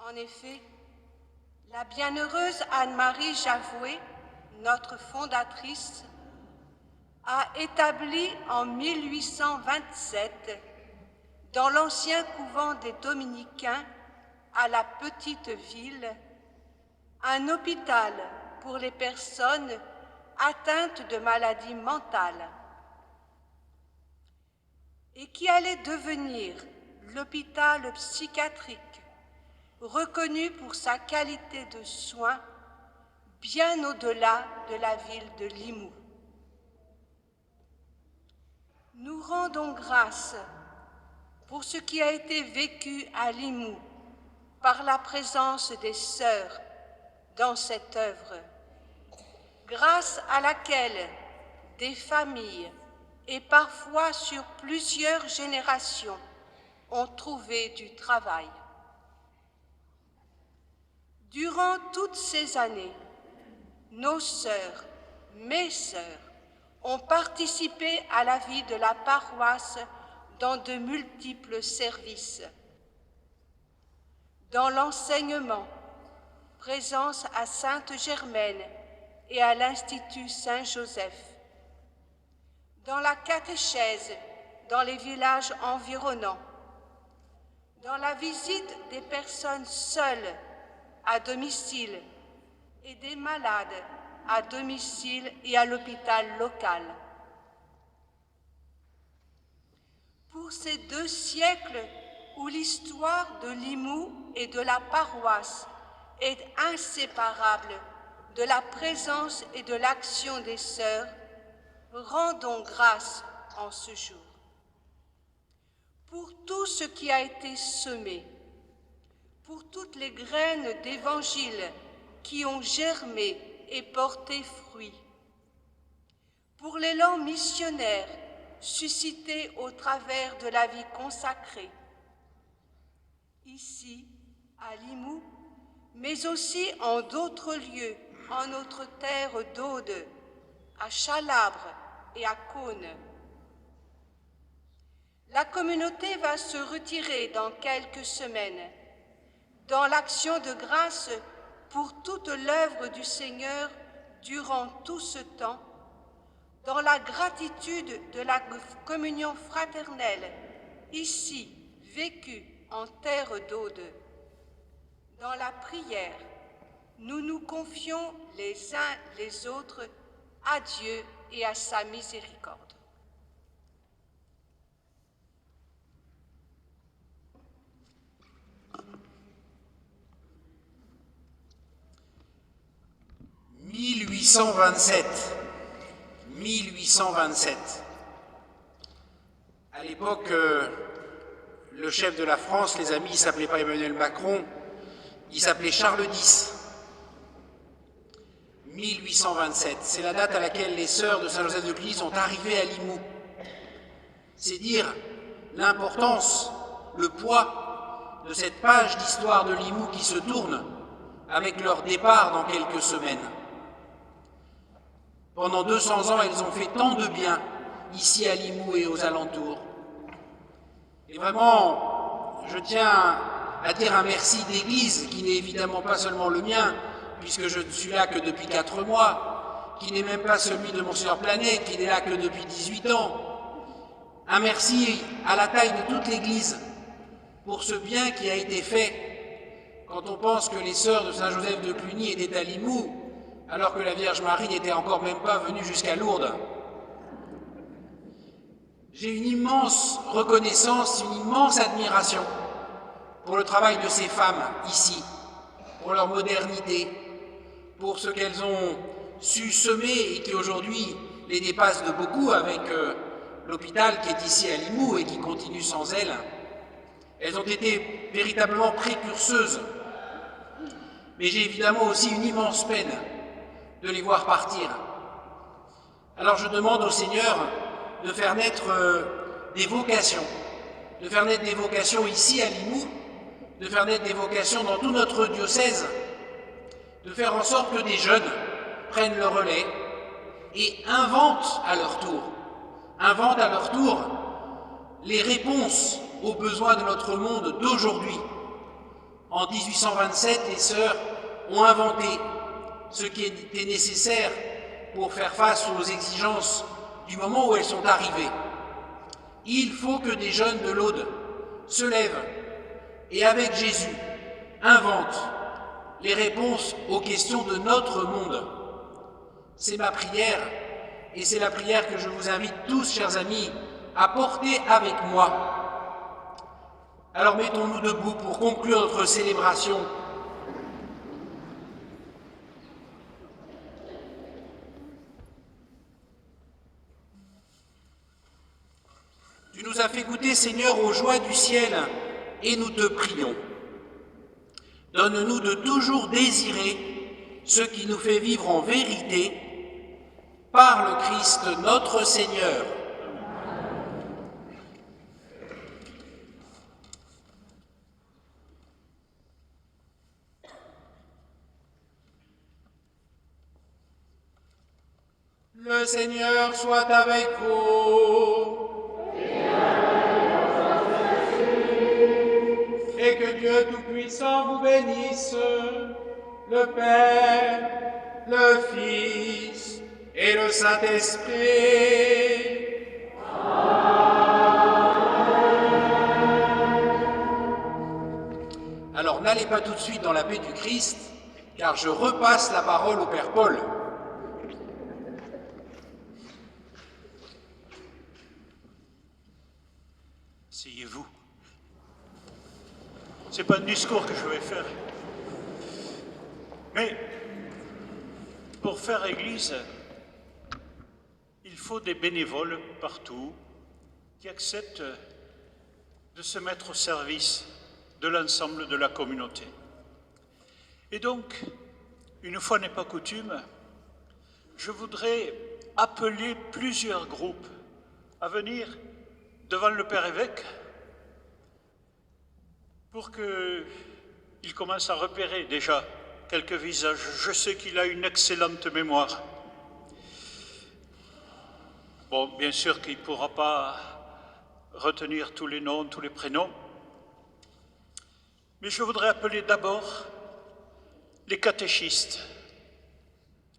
En effet, la bienheureuse Anne-Marie Javoué, notre fondatrice, a établi en 1827, dans l'ancien couvent des Dominicains à la petite ville, un hôpital pour les personnes atteintes de maladies mentales et qui allait devenir l'hôpital psychiatrique reconnu pour sa qualité de soins bien au-delà de la ville de Limoux. Nous rendons grâce pour ce qui a été vécu à Limoux par la présence des sœurs dans cette œuvre, grâce à laquelle des familles et parfois sur plusieurs générations ont trouvé du travail. Durant toutes ces années, nos sœurs, mes sœurs, ont participé à la vie de la paroisse dans de multiples services. Dans l'enseignement, présence à Sainte-Germaine et à l'Institut Saint-Joseph. Dans la catéchèse, dans les villages environnants. Dans la visite des personnes seules à domicile et des malades à domicile et à l'hôpital local. Pour ces 2 siècles où l'histoire de Limoux et de la paroisse est inséparable de la présence et de l'action des sœurs, rendons grâce en ce jour. Pour tout ce qui a été semé, pour toutes les graines d'évangile qui ont germé et porté fruit, pour l'élan missionnaire suscité au travers de la vie consacrée, ici à Limoux, mais aussi en d'autres lieux, en notre terre d'Aude, à Chalabre et à Cône. La communauté va se retirer dans quelques semaines dans l'action de grâce pour toute l'œuvre du Seigneur durant tout ce temps, dans la gratitude de la communion fraternelle, ici vécue en terre d'Aude. Dans la prière, nous nous confions les uns les autres à Dieu et à sa miséricorde. « 1827. À l'époque, le chef de la France, les amis, il ne s'appelait pas Emmanuel Macron, il s'appelait Charles X. 1827, c'est la date à laquelle les sœurs de Saint-Joseph de Cluny sont arrivées à Limoux. C'est dire l'importance, le poids de cette page d'histoire de Limoux qui se tourne avec leur départ dans quelques semaines. Pendant 200 ans, elles ont fait tant de bien ici à Limoux et aux alentours. Et vraiment, je tiens à dire un merci d'Église, qui n'est évidemment pas seulement le mien, puisque je ne suis là que depuis 4 mois, qui n'est même pas celui de Monseigneur Planet, qui n'est là que depuis 18 ans. Un merci à la taille de toute l'Église pour ce bien qui a été fait quand on pense que les sœurs de Saint-Joseph de Cluny étaient à Limoux, alors que la Vierge Marie n'était encore même pas venue jusqu'à Lourdes. J'ai une immense reconnaissance, une immense admiration pour le travail de ces femmes ici, pour leur modernité, pour ce qu'elles ont su semer et qui aujourd'hui les dépasse de beaucoup avec l'hôpital qui est ici à Limoux et qui continue sans elles. Elles ont été véritablement précurseuses. Mais j'ai évidemment aussi une immense peine de les voir partir. Alors je demande au Seigneur de faire naître des vocations, de faire naître des vocations ici à Limoux, de faire naître des vocations dans tout notre diocèse, de faire en sorte que des jeunes prennent le relais et inventent à leur tour les réponses aux besoins de notre monde d'aujourd'hui. En 1827, les sœurs ont inventé ce qui était nécessaire pour faire face aux exigences du moment où elles sont arrivées. Il faut que des jeunes de l'Aude se lèvent et avec Jésus inventent les réponses aux questions de notre monde. C'est ma prière et c'est la prière que je vous invite tous, chers amis, à porter avec moi. Alors mettons-nous debout pour conclure notre célébration. Tu nous as fait goûter, Seigneur, aux joies du ciel, et nous te prions. Donne-nous de toujours désirer ce qui nous fait vivre en vérité, par le Christ notre Seigneur. Le Seigneur soit avec vous. Et que Dieu Tout-Puissant vous bénisse, le Père, le Fils et le Saint-Esprit. Alors n'allez pas tout de suite dans la paix du Christ, car je repasse la parole au Père Paul. Asseyez-vous. Ce n'est pas un discours que je vais faire. Mais pour faire Église, il faut des bénévoles partout qui acceptent de se mettre au service de l'ensemble de la communauté. Et donc, une fois n'est pas coutume, je voudrais appeler plusieurs groupes à venir devant le Père évêque pour qu'il commence à repérer déjà quelques visages. Je sais qu'il a une excellente mémoire. Bon, bien sûr qu'il ne pourra pas retenir tous les noms, tous les prénoms, mais je voudrais appeler d'abord les catéchistes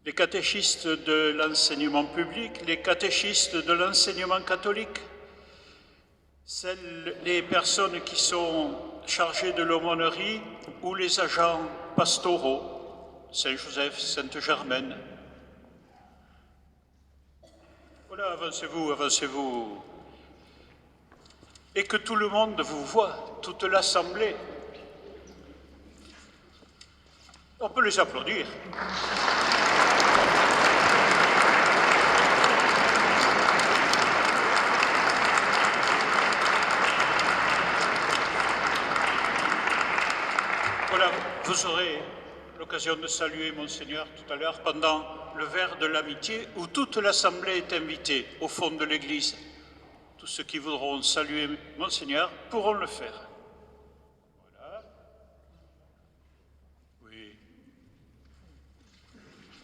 de l'enseignement public, les catéchistes de l'enseignement catholique, les personnes qui sont chargées de l'aumônerie ou les agents pastoraux, Saint-Joseph, Sainte-Germaine. Voilà, avancez-vous, avancez-vous. Et que tout le monde vous voit, toute l'Assemblée. On peut les applaudir. Voilà, vous aurez l'occasion de saluer Monseigneur tout à l'heure pendant le verre de l'amitié où toute l'Assemblée est invitée au fond de l'Église. Tous ceux qui voudront saluer Monseigneur pourront le faire. Voilà. Oui.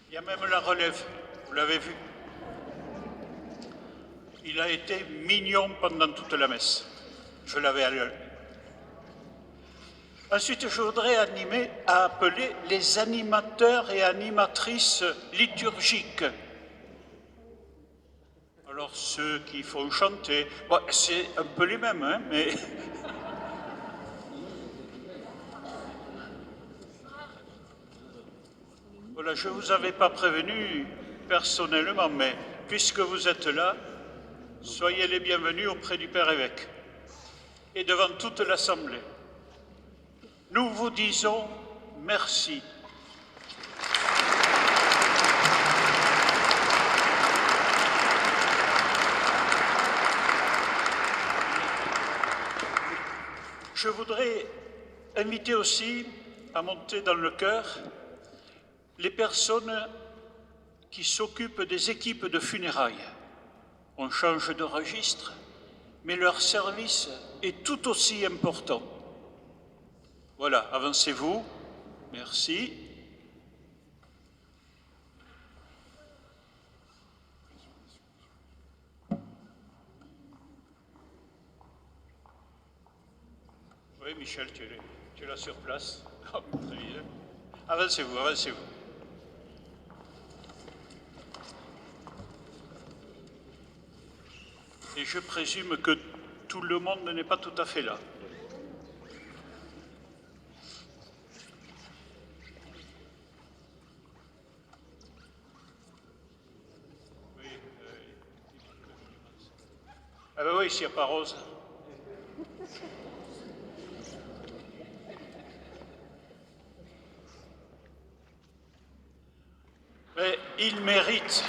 Il y a même la relève, vous l'avez vu. Il a été mignon pendant toute la messe. Je l'avais à l'œil. Ensuite, je voudrais appeler les animateurs et animatrices liturgiques. Alors, ceux qui font chanter, bon, c'est un peu les mêmes, hein, mais... Voilà, je ne vous avais pas prévenu personnellement, mais puisque vous êtes là, soyez les bienvenus auprès du Père évêque et devant toute l'Assemblée. Nous vous disons merci. Je voudrais inviter aussi à monter dans le chœur les personnes qui s'occupent des équipes de funérailles. On change de registre, mais leur service est tout aussi important. Voilà, avancez-vous. Merci. Oui, Michel, tu es là sur place. Oh, très bien. Avancez-vous, avancez-vous. Et je présume que tout le monde n'est pas tout à fait là. Ah ben oui, s'il n'y a pas Rose. Mais il mérite.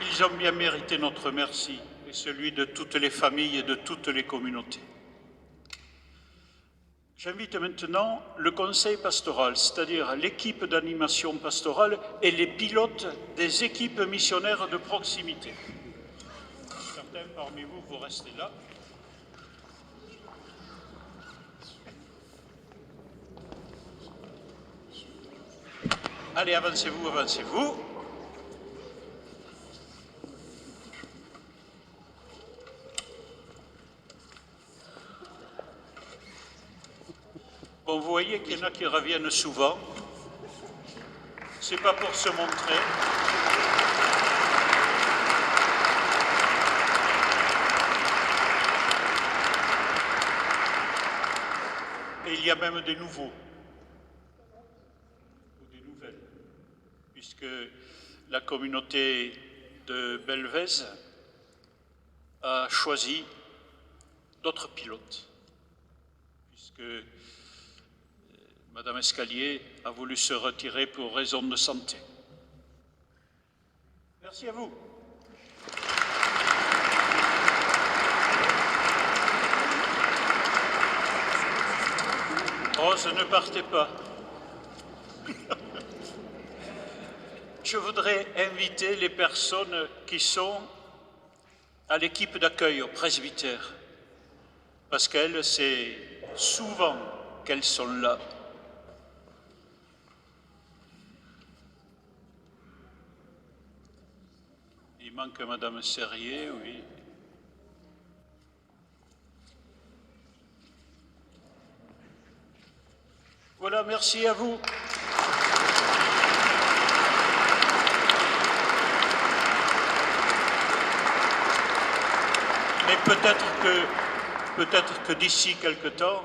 Ils ont bien mérité notre merci et celui de toutes les familles et de toutes les communautés. J'invite maintenant le conseil pastoral, c'est-à-dire l'équipe d'animation pastorale et les pilotes des équipes missionnaires de proximité. Certains parmi vous, vous restez là. Allez, avancez-vous, avancez-vous. Bon, vous voyez qu'il y en a qui reviennent souvent. C'est pas pour se montrer. Et il y a même des nouveaux. Ou des nouvelles. Puisque la communauté de Belvez a choisi d'autres pilotes. Puisque Madame Escalier a voulu se retirer pour raison de santé. Merci à vous. Rose, ne partez pas. Je voudrais inviter les personnes qui sont à l'équipe d'accueil au presbytère, parce qu'elles, c'est souvent qu'elles sont là. Il manque Madame Serrier, oui. Voilà, merci à vous. Mais peut-être que d'ici quelque temps,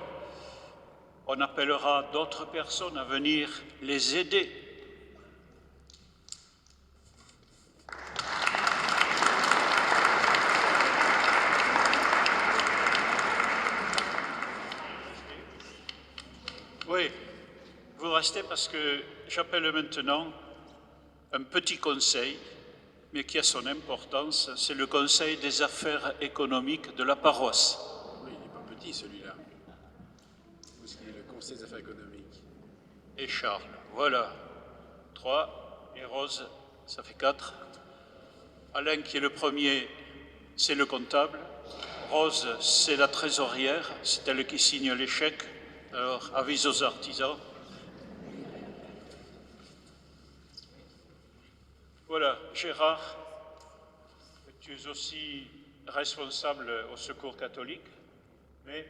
on appellera d'autres personnes à venir les aider. Oui, vous restez parce que j'appelle maintenant un petit conseil, mais qui a son importance, c'est le Conseil des affaires économiques de la paroisse. Oui, il n'est pas petit celui-là. Où est-ce qu'il est le Conseil des affaires économiques? Et Charles, voilà. 3, et Rose, ça fait 4. Alain, qui est le premier, c'est le comptable. Rose, c'est la trésorière, c'est elle qui signe les chèques. Alors, avis aux artisans. Voilà, Gérard, tu es aussi responsable au Secours catholique, mais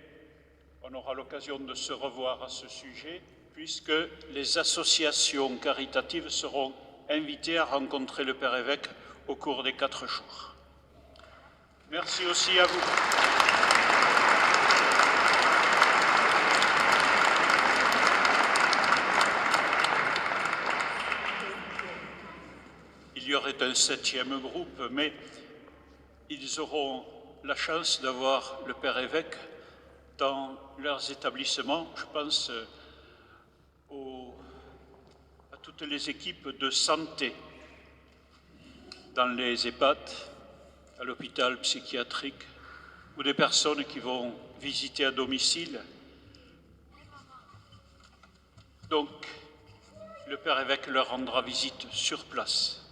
on aura l'occasion de se revoir à ce sujet, puisque les associations caritatives seront invitées à rencontrer le Père évêque au cours des 4 jours. Merci aussi à vous. Il y aurait un 7e groupe, mais ils auront la chance d'avoir le Père évêque dans leurs établissements. Je pense à toutes les équipes de santé, dans les EHPAD, à l'hôpital psychiatrique, ou des personnes qui vont visiter à domicile. Donc, le Père évêque leur rendra visite sur place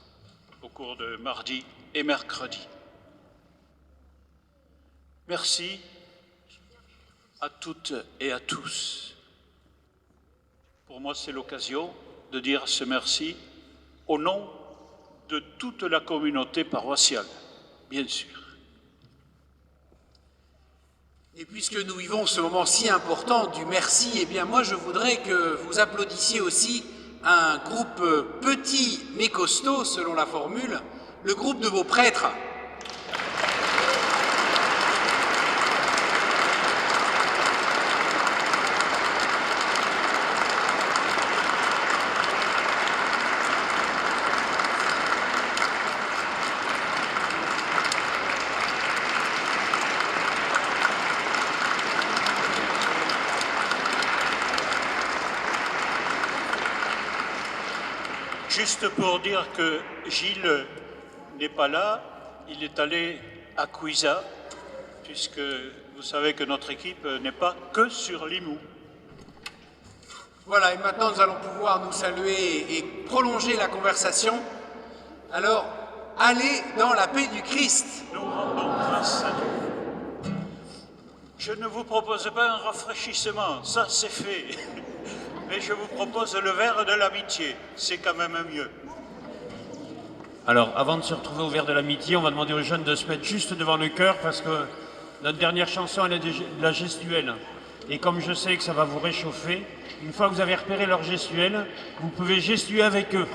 au cours de mardi et mercredi. Merci à toutes et à tous. Pour moi, c'est l'occasion de dire ce merci au nom de toute la communauté paroissiale, bien sûr. Et puisque nous vivons ce moment si important du merci, eh bien moi je voudrais que vous applaudissiez aussi un groupe petit mais costaud, selon la formule, le groupe de vos prêtres. Juste pour dire que Gilles n'est pas là, il est allé à Cuisa, puisque vous savez que notre équipe n'est pas que sur Limoux. Voilà, et maintenant nous allons pouvoir nous saluer et prolonger la conversation. Alors, allez dans la paix du Christ. Nous rendons grâce à Dieu. Je ne vous propose pas un rafraîchissement, ça c'est fait. Mais je vous propose le verre de l'amitié, c'est quand même mieux. Alors, avant de se retrouver au verre de l'amitié, on va demander aux jeunes de se mettre juste devant le chœur parce que notre dernière chanson, elle est de la gestuelle. Et comme je sais que ça va vous réchauffer, une fois que vous avez repéré leur gestuelle, vous pouvez gestuer avec eux.